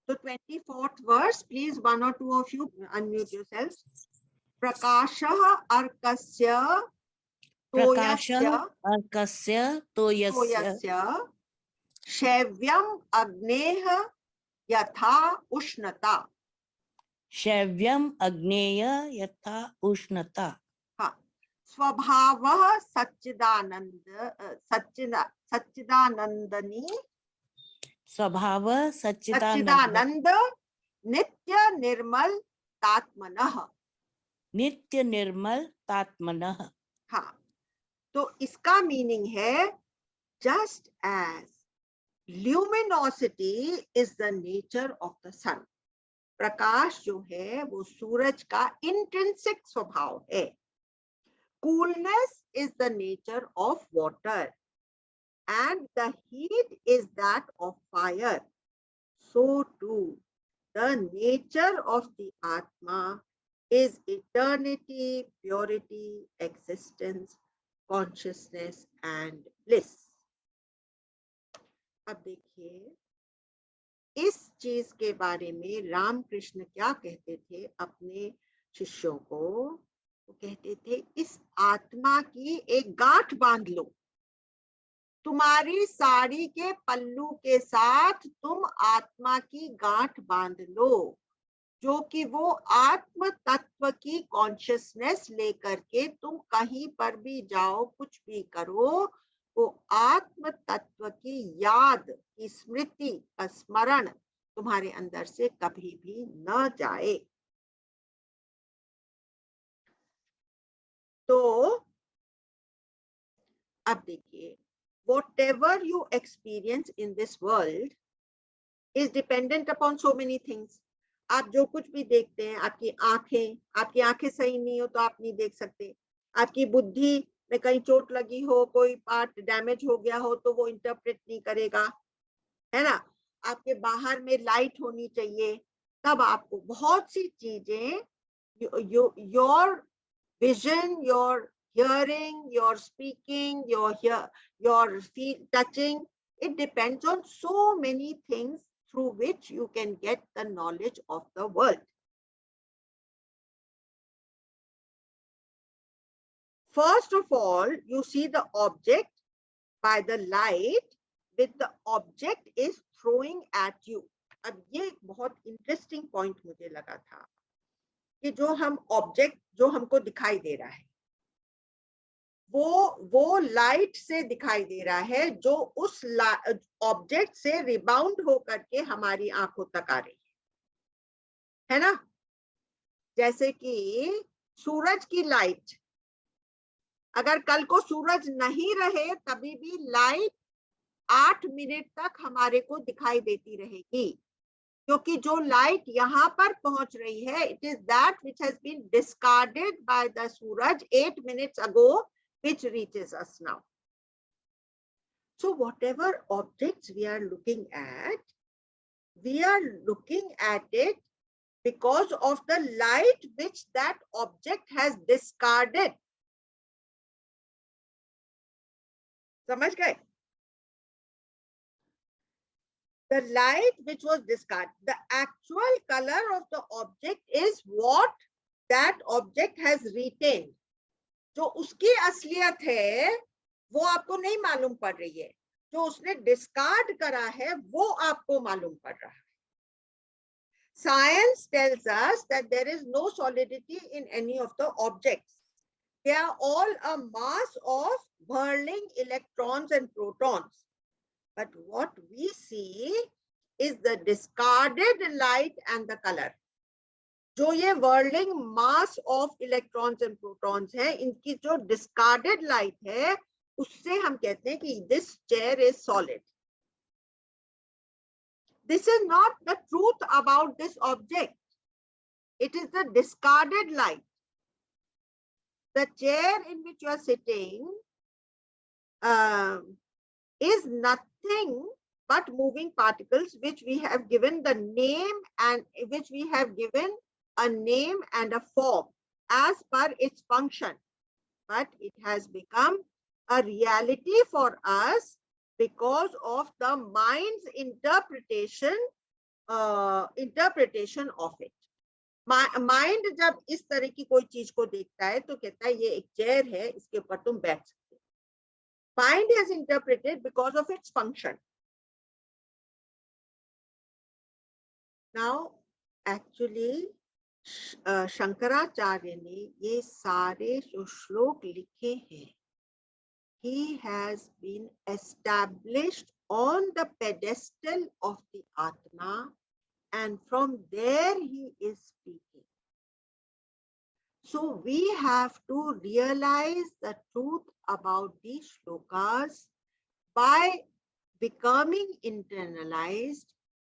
तो 24th वर्स, प्लीज वन और two of you unmute yourselves. प्रकाशः अर्कस्य तोयस्य शैव्यम् अग्नेः यथा उष्णता. शैव्यम अग्नेय यथा उष्णता. हाँ. स्वभावः सच्चिदानंदनी. स्वभाव सच्चिदानंद नित्य निर्मल तात्मनः. नित्य निर्मल तात्मनः. हाँ. तो इसका मीनिंग है, just as luminosity is the nature of the sun. प्रकाश जो है वो सूरज का इंट्रिंसिक स्वभाव है. Coolness is the nature of water and the heat is that of fire. So too, the nature of the Atma is eternity, purity, existence, consciousness and bliss. अब देखिए इस चीज के बारे में रामकृष्ण क्या कहते थे अपने शिष्यों को. वो कहते थे, इस आत्मा की एक गांठ बांध लो. तुम्हारी साड़ी के पल्लू के साथ तुम आत्मा की गांठ बांध लो, जो कि वो आत्म तत्व की कॉन्शियसनेस लेकर के तुम कहीं पर भी जाओ, कुछ भी करो, वो आत्म तत्व की याद की स्मृति का स्मरण तुम्हारे अंदर से कभी भी न जाए. तो अब देखिए, whatever you experience in this world is dependent upon so many things. आप जो कुछ भी देखते हैं, आपकी आंखें सही नहीं हो तो आप नहीं देख सकते, आपकी बुद्धि में कहीं चोट लगी हो, कोई पार्ट डैमेज हो गया हो तो वो इंटरप्रेट नहीं करेगा, है ना। आपके बाहर में लाइट होनी चाहिए, तब आपको बहुत सी चीजें, your vision, your hearing, your speaking, your feel, touching, it depends on so many things through which you can get the knowledge of the world. First of all, you see the object by the light which the object is throwing at you. अब ये बहुत interesting point मुझे लगा था कि जो हम object जो हमको दिखाई दे रहा है वो लाइट से दिखाई दे रहा है, जो उस ऑब्जेक्ट से रिबाउंड होकर के हमारी आंखों तक आ रही है ना। जैसे कि सूरज की लाइट, अगर कल को सूरज नहीं रहे तभी भी लाइट 8 मिनट तक हमारे को दिखाई देती रहेगी, क्योंकि जो लाइट यहाँ पर पहुंच रही है, it is that which has been discarded by the suraj 8 minutes ago, which reaches us now. So whatever objects we are looking at it because of the light which that object has discarded. समझ गए? The light which was discarded, the actual color of the object is what that object has retained. जो उसकी असलियत है वो आपको नहीं मालूम पड़ रही है, जो उसने डिस्कार्ड करा है वो आपको मालूम पड़ रहा है. Science tells us that there is no solidity in any of the objects. They are all a mass of whirling electrons and protons. But what we see is the discarded light and the color. जो ये whirling mass of electrons and protons है, इनकी जो discarded light है, उससे हम कहते हैं कि this chair is solid. This is not the truth about this object. It is the discarded light. The chair in which you are sitting is nothing but moving particles, which we have given the name and which we have given a name and a form as per its function. But it has become a reality for us because of the mind's interpretation of it. Mind जब इस तरह की कोई चीज को देखता है तो कहता है ये एक चेयर है, इसके ऊपर तुम बैठ सकते हो. Mind has interpreted because of its function. Now, actually, Shankaracharya ने ये सारे जो श्लोक लिखे हैं, he has been established on the pedestal of the Atma, and from there he is speaking. So we have to realize the truth about these shlokas by becoming internalized,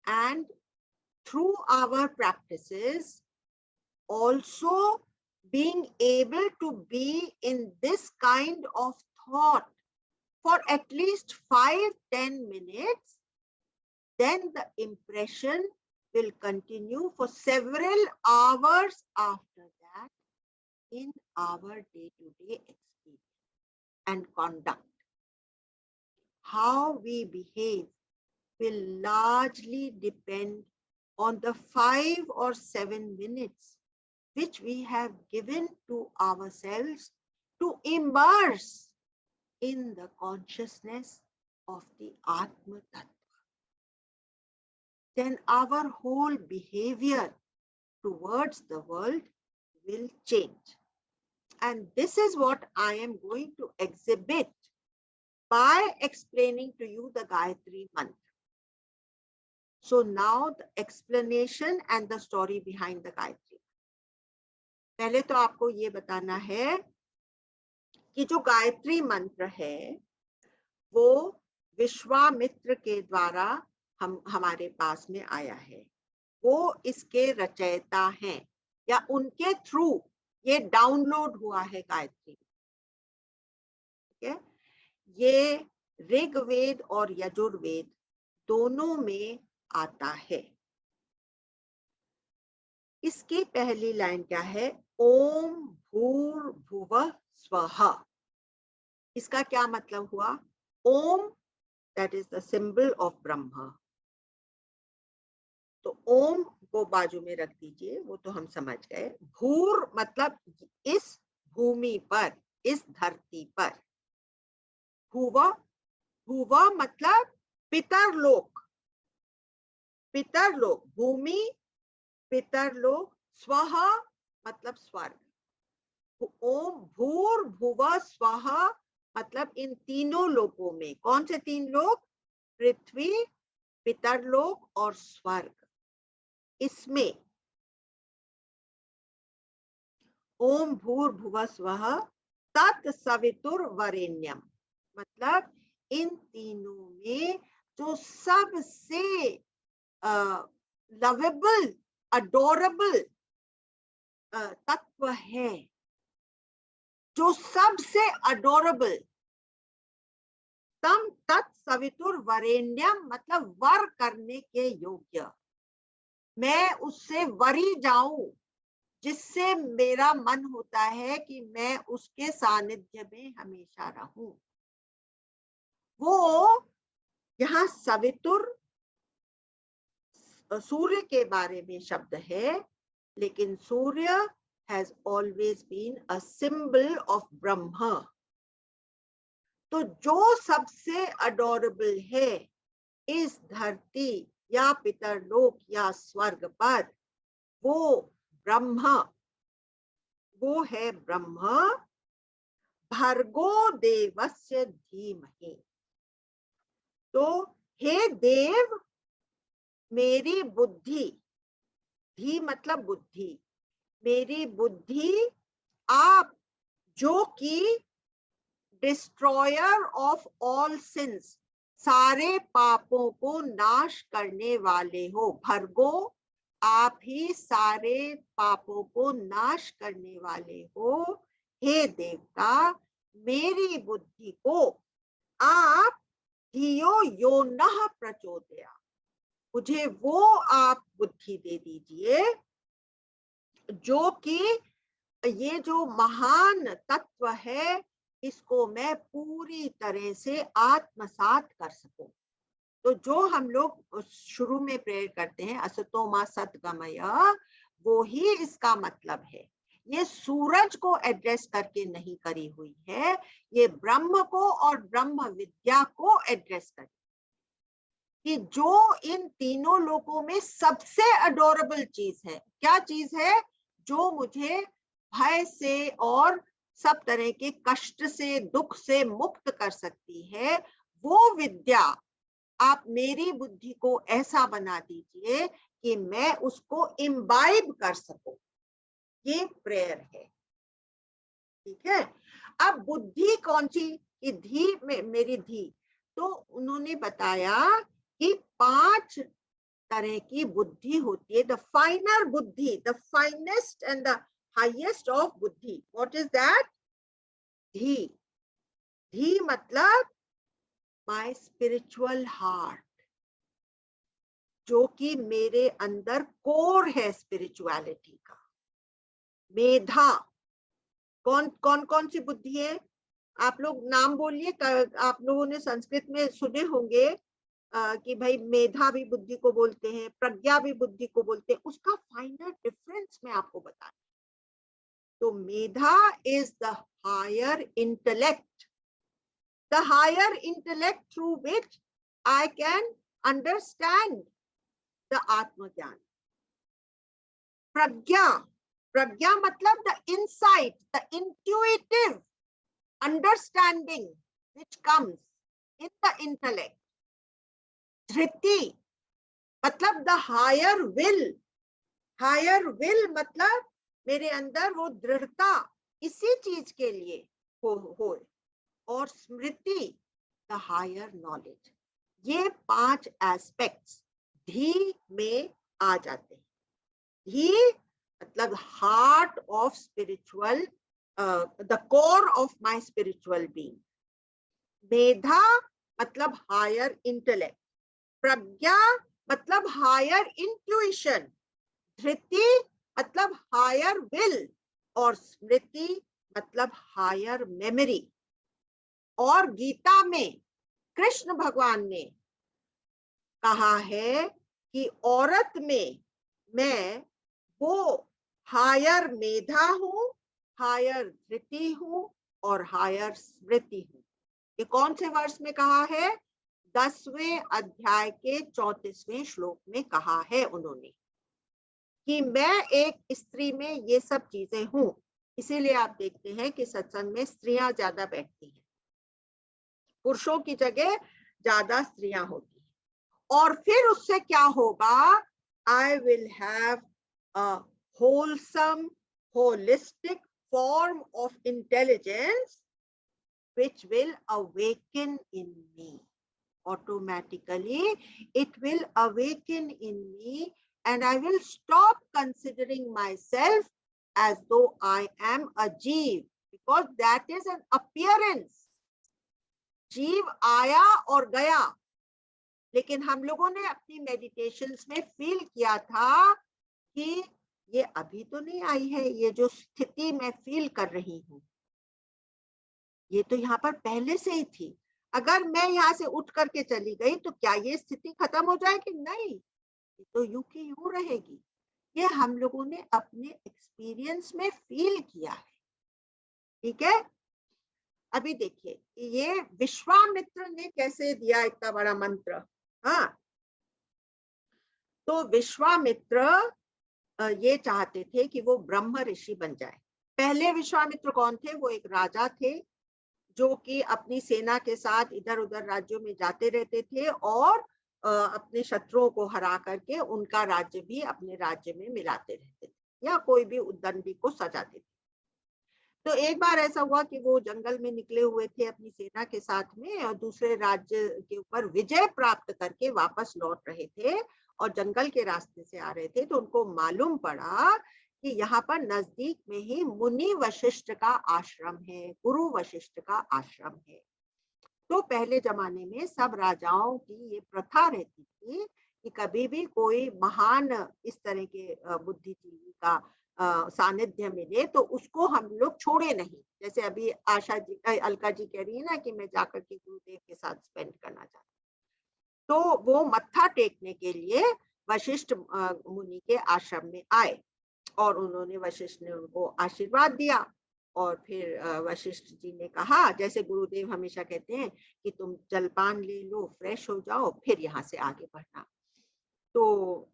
and through our practices also being able to be in this kind of thought for at least 5-10 minutes, then the impression will continue for several hours after that in our day-to-day experience and conduct. How we behave will largely depend on the 5 or 7 minutes which we have given to ourselves to immerse in the consciousness of the Atma Tattva. Then our whole behavior towards the world will change. And this is what I am going to exhibit by explaining to you the Gayatri Mantra. So now the explanation and the story behind the Gayatri. पहले तो आपको ये बताना है कि जो गायत्री मंत्र है वो विश्वामित्र के द्वारा हमारे पास में आया है। वो इसके रचयिता हैं या उनके थ्रू ये डाउनलोड हुआ है गायत्री। ठीक है, ये ऋग्वेद और यजुर्वेद दोनों में आता है। इसकी पहली लाइन क्या है? ओम भूर्भुवः स्वः। इसका क्या मतलब हुआ? Om that is the symbol of Brahma. तो ओम को बाजू में रख दीजिए, वो तो हम समझ गए। भूर मतलब इस भूमि पर, इस धरती पर। भुव, भुव मतलब पितरलोक, पितरलोक, भूमि, पितरलोक, स्वः मतलब स्वर्ग। ओम भूर्भुवः स्वः मतलब इन तीनों लोकों में। कौन से तीन लोक? पृथ्वी, पितरलोक और स्वर्ग। इसमें ओम भूर्भुवः स्वः तत्सवितुर्वरेण्यम मतलब इन तीनों में जो सबसे लवेबल, अडोरेबल तत्व है, जो सबसे अडोरेबल, तम तत्सवितुर्वरेण्यम मतलब वर करने के योग्य। मैं उससे वरी जाऊं, जिससे मेरा मन होता है कि मैं उसके सानिध्य में हमेशा रहूं। वो यहाँ सवितुर सूर्य के बारे में शब्द है, लेकिन सूर्य has always been a symbol of Brahma. तो जो सबसे अडोरेबल है इस धरती या पितरलोक या स्वर्ग पर, वो ब्रह्मा, वो है ब्रह्मा। भर्गो देवस्य धीमहि। तो हे देव, मेरी बुद्धि, धी मतलब बुद्धि, मेरी बुद्धि आप जो कि डिस्ट्रॉयर ऑफ ऑल सिंस, सारे पापों को नाश करने वाले हो। भर्गो, आप ही सारे पापों को नाश करने वाले हो। हे देवता, मेरी बुद्धि को आप धियो यो नः प्रचोदया, मुझे वो आप बुद्धि दे दीजिए जो कि ये जो महान तत्व है इसको मैं पूरी तरह से आत्मसात कर सकूं। तो जो हम लोग शुरू में प्रेयर करते हैं असतो मा सद्गमय, वो ही इसका मतलब है। ये सूरज को एड्रेस करके नहीं करी हुई है, ये ब्रह्म को और ब्रह्म विद्या को एड्रेस कर, कि जो इन तीनों लोकों में सबसे अडोरेबल चीज है। क्या चीज है? जो मुझे भय से और सब तरह के कष्ट से, दुख से मुक्त कर सकती है, वो विद्या आप मेरी बुद्धि को ऐसा बना दीजिए कि मैं उसको इम्बाइब कर सकूं। ये प्रेयर है। ठीक है, अब बुद्धि कौन सी? कि धी में मेरी धी, तो उन्होंने बताया कि 5 तरह की बुद्धि होती है। द फाइनर बुद्धि, the finest and the highest of बुद्धि, व्हाट इज दैट? धी। धी मतलब माय स्पिरिचुअल हार्ट, जो कि मेरे अंदर कोर है स्पिरिचुअलिटी का। मेधा, कौन सी बुद्धि है? आप लोग नाम बोलिए। आप लोगों ने संस्कृत में सुने होंगे कि भाई मेधा भी बुद्धि को बोलते हैं, प्रज्ञा भी बुद्धि को बोलते हैं। उसका फाइनल डिफरेंस मैं आपको बता। तो medha is the higher intellect, the higher intellect through which I can understand the atmagyan. Pragya, प्रज्ञा मतलब the insight, the intuitive understanding which comes in the intellect. धृति मतलब the higher will, higher will मतलब मेरे अंदर वो दृढ़ता इसी चीज के लिए हो और स्मृति द हायर नॉलेज। ये 5 एस्पेक्ट्स धी में आ जाते हैं। धी मतलब heart of spiritual, the core of my spiritual being. मेधा मतलब हायर इंटेलेक्ट, प्रज्ञा मतलब हायर इंट्यूशन, धृति मतलब हायर विल, और स्मृति मतलब हायर मेमोरी। और गीता में कृष्ण भगवान ने कहा है कि औरत में मैं वो हायर मेधा हूं, हायर धृति हूं और हायर स्मृति हूं। ये कौन से वर्ष में कहा है? 10वें अध्याय के 34वें श्लोक में कहा है उन्होंने कि मैं एक स्त्री में ये सब चीजें हूं। इसीलिए आप देखते हैं कि सत्संग में स्त्रियां ज्यादा बैठती हैं, पुरुषों की जगह ज्यादा स्त्रियां होती हैं। और फिर उससे क्या होगा? I will have a wholesome holistic form of intelligence which will awaken in me. Automatically it will awaken in me and I will stop considering myself as though I am a jeev, because that is an appearance. जीव आया और गया, लेकिन हम लोगों ने अपनी meditations में फील किया था कि ये अभी तो नहीं आई है, ये जो स्थिति मैं फील कर रही हूँ ये तो यहाँ पर पहले से ही थी। अगर मैं यहाँ से उठ करके चली गई तो क्या ये स्थिति खत्म हो जाएगी? नहीं, ये तो यूं की यूं रहेगी। ये हम लोगों ने अपने एक्सपीरियंस में फील किया है। ठीक है, अभी देखिए ये विश्वामित्र ने कैसे दिया इतना बड़ा मंत्र। हाँ, तो विश्वामित्र ये चाहते थे कि वो ब्रह्म ऋषि बन जाए। पहले विश्वामित्र कौन थे? वो एक राजा थे जो कि अपनी सेना के साथ इधर उधर राज्यों में जाते रहते थे और अपने शत्रुओं को हरा करके उनका राज्य भी अपने राज्य में मिलाते रहते थे या कोई भी उद्दंडी को सजाते थे। तो एक बार ऐसा हुआ कि वो जंगल में निकले हुए थे अपनी सेना के साथ में और दूसरे राज्य के ऊपर विजय प्राप्त करके वापस लौट रहे थे और जंगल के रास्ते से आ रहे थे। तो उनको मालूम पड़ा कि यहाँ पर नजदीक में ही मुनि वशिष्ठ का आश्रम है, गुरु वशिष्ठ का आश्रम है। तो पहले जमाने में सब राजाओं की ये प्रथा रहती थी कि कभी भी कोई महान इस तरह के बुद्धिजीवी का सानिध्य मिले तो उसको हम लोग छोड़े नहीं। जैसे अभी आशा जी, अलका जी कह रही है ना कि मैं जाकर के गुरुदेव के साथ स्पेंड करना चाहती, तो वो मत्था टेकने के लिए वशिष्ठ मुनि के आश्रम में आए और उन्होंने वशिष्ठ ने उनको आशीर्वाद दिया। और फिर वशिष्ठ जी ने कहा, जैसे गुरुदेव हमेशा कहते हैं कि तुम जलपान ले लो, फ्रेश हो जाओ, फिर यहाँ से आगे बढ़ना। तो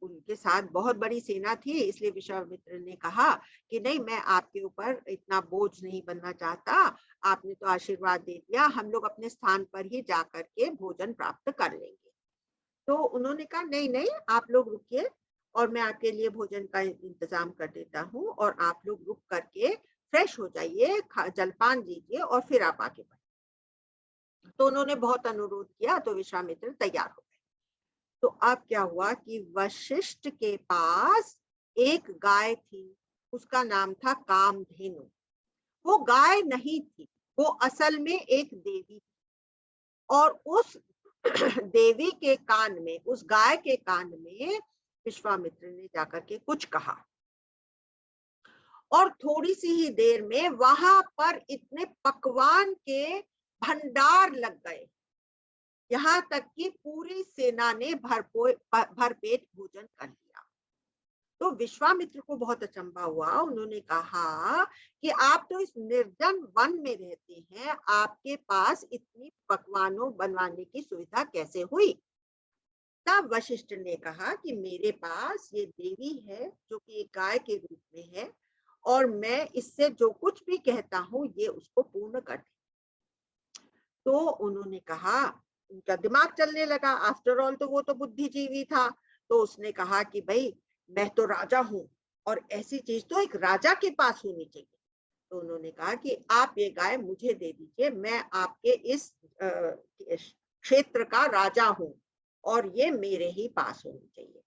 उनके साथ बहुत बड़ी सेना थी, इसलिए विश्वामित्र ने कहा कि नहीं, मैं आपके ऊपर इतना बोझ नहीं बनना चाहता, आपने तो आशीर्वाद दे दिया, हम लोग अपने स्थान पर ही जाकर के भोजन प्राप्त कर लेंगे। तो उन्होंने कहा नहीं नहीं, आप लोग रुकिए और मैं आपके लिए भोजन का इंतजाम कर देता हूँ और आप लोग रुक करके फ्रेश हो जाइए, जलपान लीजिए और फिर आप आगे बढ़िए। तो उन्होंने बहुत अनुरोध किया तो विश्वामित्र तैयार हो गए। तो अब क्या हुआ कि वशिष्ठ के पास एक गाय थी, उसका नाम था कामधेनु। वो गाय नहीं थी, वो असल में एक देवी थी और उस देवी के कान में, उस गाय के कान में विश्वामित्र ने जाकर के कुछ कहा और थोड़ी सी ही देर में वहां पर इतने पकवान के भंडार लग गए, यहाँ तक कि पूरी सेना ने भरपेट भोजन कर लिया। तो विश्वामित्र को बहुत अचंभा हुआ। उन्होंने कहा कि आप तो इस निर्जन वन में रहते हैं, आपके पास इतनी पकवानों बनवाने की सुविधा कैसे हुई? तब वशिष्ठ ने कहा कि मेरे पास ये देवी है जो कि एक गाय के रूप में है और मैं इससे जो कुछ भी कहता हूँ ये उसको पूर्ण कर दे। तो उन्होंने कहा, उनका दिमाग चलने लगा, आफ्टर ऑल तो वो तो बुद्धिजीवी था। तो उसने कहा कि भाई मैं तो राजा हूं और ऐसी चीज तो एक राजा के पास होनी चाहिए। तो उन्होंने कहा कि आप ये गाय मुझे दे दीजिए, मैं आपके इस क्षेत्र का राजा हूं और ये मेरे ही पास होनी चाहिए।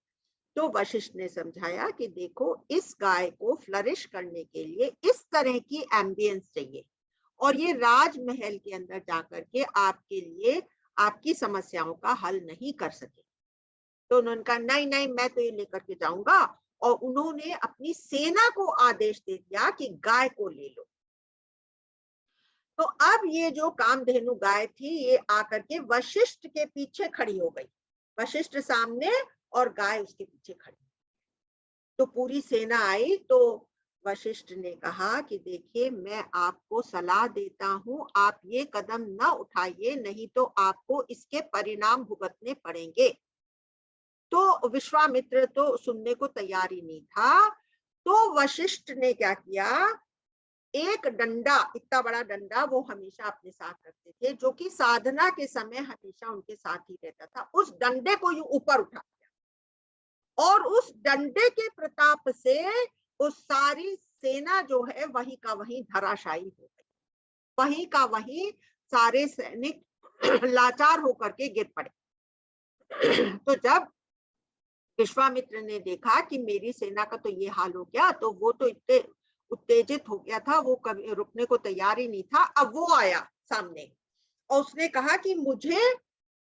तो वशिष्ठ ने समझाया कि देखो, इस गाय को फ्लरिश करने के लिए इस तरह की एम्बियंस चाहिए, और ये राजमहल के अंदर जाकर के आपके लिए आपकी समस्याओं का हल नहीं कर सके। तो उन्होंने कहा नहीं नहीं, मैं तो ये लेकर के जाऊंगा, और उन्होंने अपनी सेना को आदेश दे दिया कि गाय को ले लो। तो अब ये जो कामधेनु गाय थी, ये आकर के वशिष्ठ के पीछे खड़ी हो गई, वशिष्ठ सामने और गाय उसके पीछे खड़ी। तो पूरी सेना आई, तो वशिष्ठ ने कहा कि देखिए, मैं आपको सलाह देता हूं, आप ये कदम न उठाइए, नहीं तो आपको इसके परिणाम भुगतने पड़ेंगे। तो विश्वामित्र तो सुनने को तैयार ही नहीं था। तो वशिष्ठ ने क्या किया, एक डंडा, इतना बड़ा डंडा वो हमेशा अपने साथ रखते थे, जो कि साधना के समय हमेशा उनके साथ ही रहता था, उस डंडे को यूं ऊपर उठा दिया, और उस डंडे के प्रताप से उस सारी सेना जो है वहीं का वहीं धराशायी हो गई, वहीं का वहीं सारे सैनिक लाचार होकर के गिर पड़े। तो जब विश्वामित्र ने देखा कि मेरी सेना का तो ये हाल हो गया, तो वो तो इतने उत्तेजित हो गया था, वो कभी रुकने को तैयार ही नहीं था। अब वो आया सामने और उसने कहा कि मुझे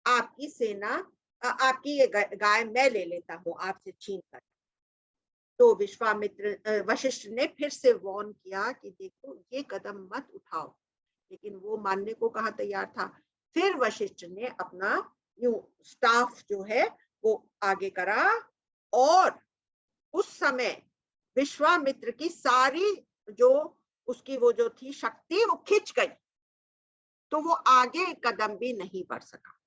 आपकी सेना, आपकी ये गाय मैं ले लेता हूँ आपसे छीन कर। तो विश्वामित्र वशिष्ठ ने फिर से वार्न किया कि देखो, ये कदम मत उठाओ, लेकिन वो मानने को कहाँ तैयार था। फिर वशिष्ठ ने अपना यूं स्टाफ जो है वो आगे करा, और उस समय विश्वामित्र की सारी जो उसकी वो जो थी शक्ति, वो खिंच गई, तो वो आगे कदम भी नहीं बढ़ सका।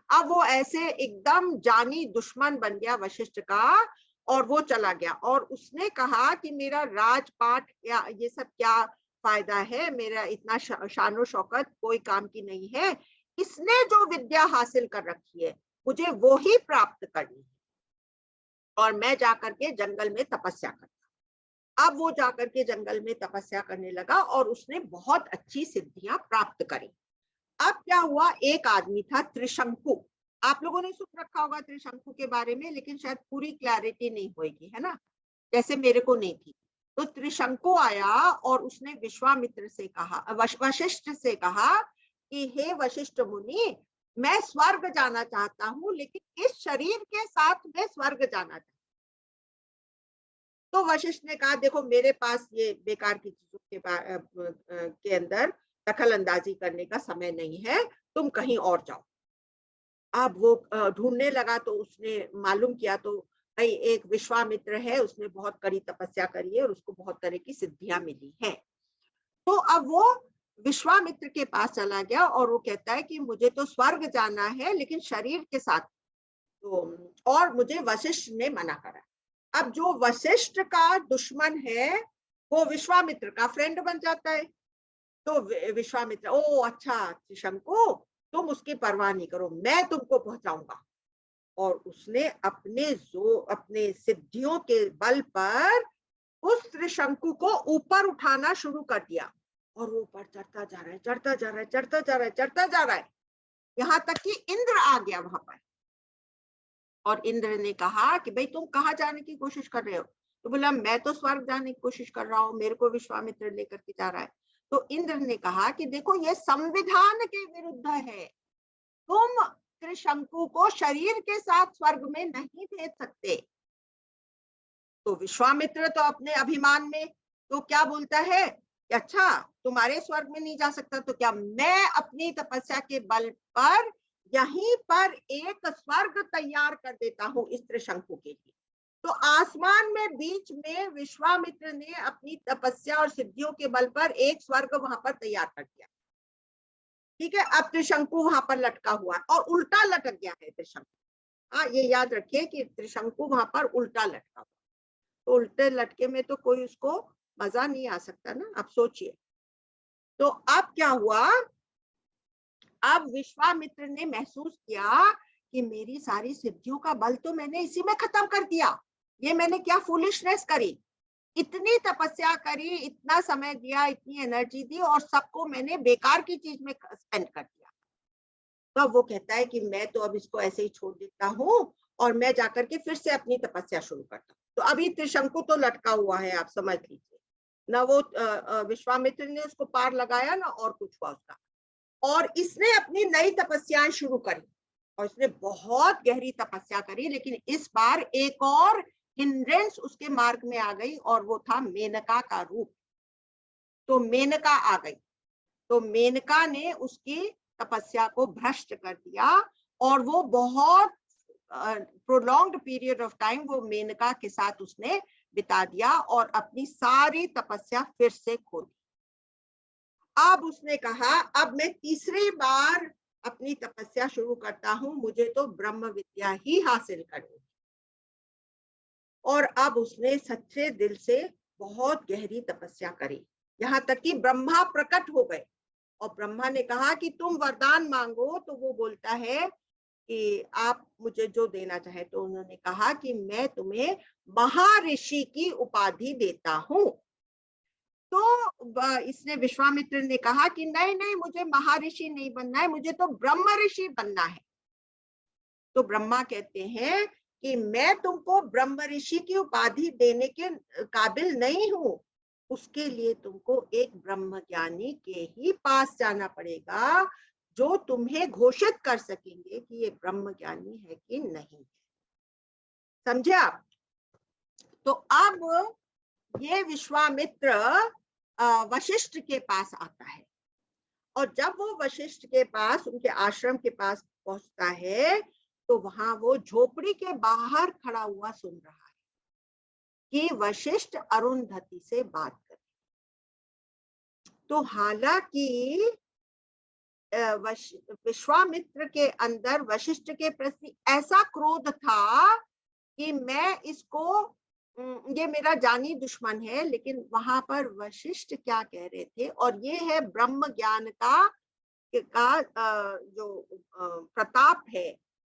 अब वो ऐसे एकदम जानी दुश्मन बन गया वशिष्ठ का, और वो चला गया, और उसने कहा कि मेरा राजपाट या ये सब क्या फायदा है, मेरा इतना शानो शौकत कोई काम की नहीं है, इसने जो विद्या हासिल कर रखी है मुझे वो ही प्राप्त करनी है, और मैं जाकर के जंगल में तपस्या करता। अब वो जाकर के जंगल में तपस्या करने लगा, और उसने बहुत अच्छी सिद्धियां प्राप्त करी। अब क्या हुआ, एक आदमी था त्रिशंकु, आप लोगों ने सुन रखा होगा त्रिशंकु के बारे में, लेकिन शायद पूरी क्लैरिटी नहीं होगी, है ना, जैसे मेरे को नहीं थी। तो त्रिशंकु आया और उसने विश्वामित्र से कहा, वशिष्ठ से कहा कि हे वशिष्ठ मुनि, मैं स्वर्ग जाना चाहता हूँ, लेकिन इस शरीर के साथ मैं स्वर्ग जाना चाहता हूँ। तो वशिष्ठ ने कहा, देखो, मेरे पास ये बेकार की चीजों के अंदर दखल अंदाजी करने का समय नहीं है, तुम कहीं और जाओ। अब वो ढूंढने लगा, तो उसने मालूम किया, तो भाई एक विश्वामित्र है, उसने बहुत कड़ी तपस्या करी है और उसको बहुत तरह की सिद्धियां मिली हैं। तो अब वो विश्वामित्र के पास चला गया, और वो कहता है कि मुझे तो स्वर्ग जाना है, लेकिन शरीर के साथ, तो और मुझे वशिष्ठ ने मना करा। अब जो वशिष्ठ का दुश्मन है वो विश्वामित्र का फ्रेंड बन जाता है। तो विश्वामित्र, ओ अच्छा त्रिशंकु, तुम उसकी परवाह नहीं करो, मैं तुमको पहुंचाऊंगा। और उसने अपने सिद्धियों के बल पर उस त्रिशंकु को ऊपर उठाना शुरू कर दिया, और वो ऊपर चढ़ता जा रहा है, चढ़ता जा रहा है, चढ़ता जा रहा है, चढ़ता जा रहा है, यहाँ तक कि इंद्र आ गया वहां पर। और इंद्र ने कहा कि भाई तुम कहाँ जाने की कोशिश कर रहे हो? तो बोला, मैं तो स्वर्ग जाने की कोशिश कर रहा हूँ, मेरे को विश्वामित्र लेकर के जा रहा है। तो इंद्र ने कहा कि देखो, ये संविधान के विरुद्ध है, तुम त्रिशंकु को शरीर के साथ स्वर्ग में नहीं भेज सकते। तो विश्वामित्र तो अपने अभिमान में तो क्या बोलता है कि अच्छा, तुम्हारे स्वर्ग में नहीं जा सकता, तो क्या मैं अपनी तपस्या के बल पर यहीं पर एक स्वर्ग तैयार कर देता हूं इस त्रिशंकु के लिए। तो आसमान में बीच में विश्वामित्र ने अपनी तपस्या और सिद्धियों के बल पर एक स्वर्ग वहां पर तैयार कर दिया। ठीक है, अब त्रिशंकु वहां पर लटका हुआ है, और उल्टा लटक गया है त्रिशंकु। हाँ, ये याद रखिए कि त्रिशंकु वहां पर उल्टा लटका हुआ, तो उल्टे लटके में तो कोई उसको मजा नहीं आ सकता ना, आप सोचिए। तो अब क्या हुआ, अब विश्वामित्र ने महसूस किया कि मेरी सारी सिद्धियों का बल तो मैंने इसी में खत्म कर दिया, ये मैंने क्या फूलिशनेस करी। इतनी तपस्या करी, इतना समय दिया, इतनी एनर्जी दी और सबको मैंने बेकार की चीज में स्पेंड कर दिया। तो अब वो कहता है कि मैं तो अब इसको ऐसे ही छोड़ देता हूँ और मैं जाकर के फिर से अपनी तपस्या शुरू करता हूँ। तो अभी त्रिशंकु तो लटका हुआ है, आप समझ लीजिए ना, वो विश्वामित्र ने उसको पार लगाया ना और कुछ हुआ उसका। और इसने अपनी नई तपस्याएं शुरू करी और इसने बहुत गहरी तपस्या करी, लेकिन इस बार एक और हिंड्रेंस उसके मार्ग में आ गई और वो था मेनका का रूप। तो मेनका आ गई, तो मेनका ने उसकी तपस्या को भ्रष्ट कर दिया और वो बहुत प्रोलॉन्ग्ड पीरियड ऑफ टाइम वो मेनका के साथ उसने बिता दिया और अपनी सारी तपस्या फिर से खो दी। अब उसने कहा अब मैं तीसरी बार अपनी तपस्या शुरू करता हूं, मुझे तो ब्रह्म विद्या ही हासिल करनी। और अब उसने सच्चे दिल से बहुत गहरी तपस्या करी, यहाँ तक कि ब्रह्मा प्रकट हो गए और ब्रह्मा ने कहा कि तुम वरदान मांगो। तो वो बोलता है कि आप मुझे जो देना चाहे। तो उन्होंने कहा कि मैं तुम्हें महर्षि की उपाधि देता हूं। तो इसने विश्वामित्र ने कहा कि नहीं नहीं, मुझे महर्षि नहीं बनना है, मुझे तो ब्रह्म ऋषि बनना है। तो ब्रह्मा कहते हैं कि मैं तुमको ब्रह्म ऋषि की उपाधि देने के काबिल नहीं हूं, उसके लिए तुमको एक ब्रह्म ज्ञानी के ही पास जाना पड़ेगा जो तुम्हें घोषित कर सकेंगे कि ये ब्रह्म ज्ञानी है कि नहीं। समझे आप? तो अब ये विश्वामित्र वशिष्ठ के पास आता है और जब वो वशिष्ठ के पास, उनके आश्रम के पास पहुंचता है तो वहां वो झोपड़ी के बाहर खड़ा हुआ सुन रहा है कि वशिष्ठ अरुंधति से बात कर। तो हालांकि विश्वामित्र के अंदर वशिष्ठ के प्रति ऐसा क्रोध था कि मैं इसको, ये मेरा जानी दुश्मन है, लेकिन वहां पर वशिष्ठ क्या कह रहे थे, और ये है ब्रह्म ज्ञान का जो प्रताप है,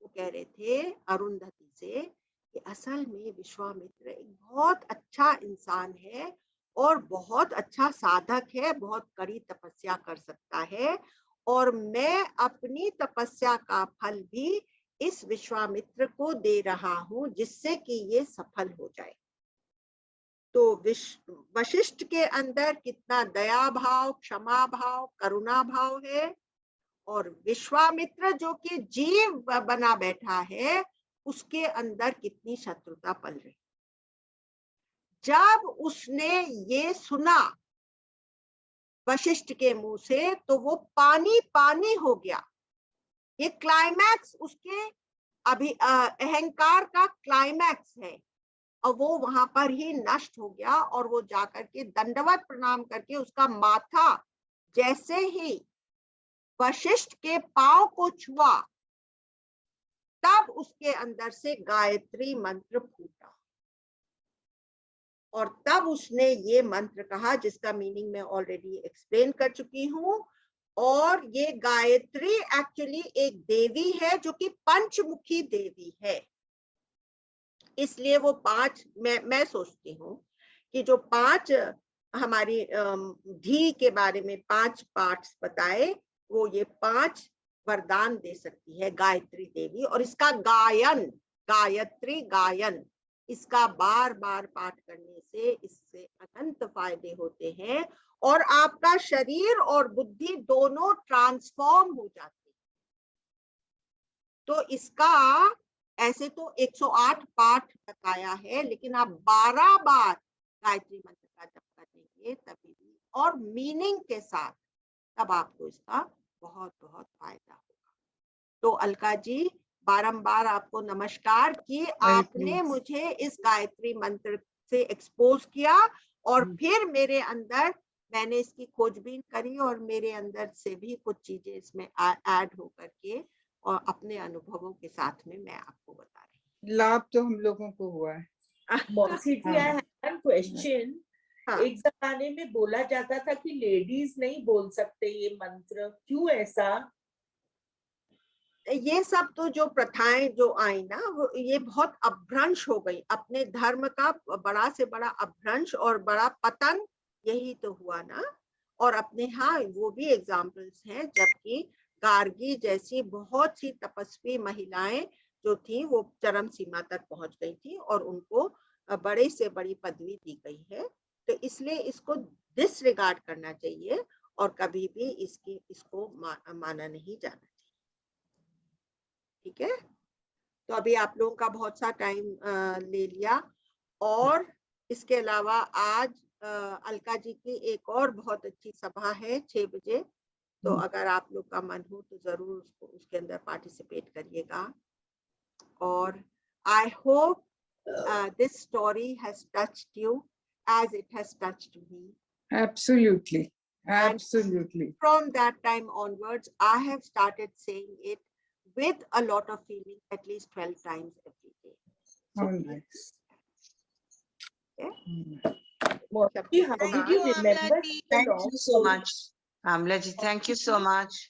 वो कह रहे थे अरुंधति से कि असल में विश्वामित्र एक बहुत अच्छा इंसान है और बहुत अच्छा साधक है, बहुत कड़ी तपस्या कर सकता है और मैं अपनी तपस्या का फल भी इस विश्वामित्र को दे रहा हूं जिससे कि ये सफल हो जाए। तो वशिष्ठ के अंदर कितना दया भाव, क्षमा भाव, करुणा भाव है, और विश्वामित्र जो कि जीव बना बैठा है उसके अंदर कितनी शत्रुता पल रही। जब उसने ये सुना वशिष्ठ के मुंह से तो वो पानी पानी हो गया। ये क्लाइमैक्स उसके अभी अहंकार का क्लाइमैक्स है और वो वहां पर ही नष्ट हो गया और वो जाकर के दंडवत प्रणाम करके उसका माथा जैसे ही वशिष्ठ के पांव को छुआ तब उसके अंदर से गायत्री मंत्र फूटा और तब उसने ये मंत्र कहा जिसका मीनिंग मैं ऑलरेडी एक्सप्लेन कर चुकी हूं। और ये गायत्री एक्चुअली एक देवी है जो कि पंचमुखी देवी है, इसलिए वो पांच, मैं सोचती हूँ कि जो पांच हमारी धी के बारे में 5 पार्ट्स बताए, वो ये 5 वरदान दे सकती है गायत्री देवी। और इसका गायन, गायत्री गायन, इसका बार बार पाठ करने से इससे अनंत फायदे होते हैं और आपका शरीर और बुद्धि दोनों ट्रांसफॉर्म हो जाते हैं। तो इसका ऐसे तो 108 पाठ बताया है, लेकिन आप 12 बार गायत्री मंत्र का जप करेंगे तभी भी और मीनिंग के साथ, तब आपको इसका बहुत बहुत फायदा होगा। तो अलका जी, बारंबार आपको नमस्कार कि आपने मुझे इस गायत्री मंत्र से एक्सपोज किया और फिर मेरे अंदर मैंने इसकी खोजबीन करी और मेरे अंदर से भी कुछ चीजें इसमें ऐड होकर के और अपने अनुभवों के साथ में मैं आपको बता रही हूँ। लाभ तो हम लोगों को हुआ है। मौसी जी, आई हैव वन क्वेश्चन। हाँ। एक जमाने में बोला जाता था कि लेडीज नहीं बोल सकते ये मंत्र, क्यों ऐसा? ये सब तो जो प्रथाएं जो आई ना, वो ये बहुत अपभ्रंश हो गई। अपने धर्म का बड़ा से बड़ा अपभ्रंश और बड़ा पतन यही तो हुआ ना। और अपने यहाँ वो भी एग्जाम्पल्स हैं, जबकि गार्गी जैसी बहुत सी तपस्वी महिलाएं जो थी वो चरम सीमा तक पहुंच गई थी और उनको बड़े से बड़ी पदवी दी गई है। तो इसलिए इसको डिसरिगार्ड करना चाहिए और कभी भी इसको माना नहीं जाना चाहिए। ठीक है, तो अभी आप लोगों का बहुत सा टाइम ले लिया। और इसके अलावा आज अलका जी की एक और बहुत अच्छी सभा है 6 बजे, तो अगर आप लोग का मन हो तो जरूर उसके अंदर पार्टिसिपेट करिएगा। और I hope this story has touched you as it has touched me. Absolutely. And Absolutely. from that time onwards, I have started saying it with a lot of feeling at least 12 times every day. How nice. Okay? Maury, how did you remember? Thank you so much. Amla ji, thank you so much.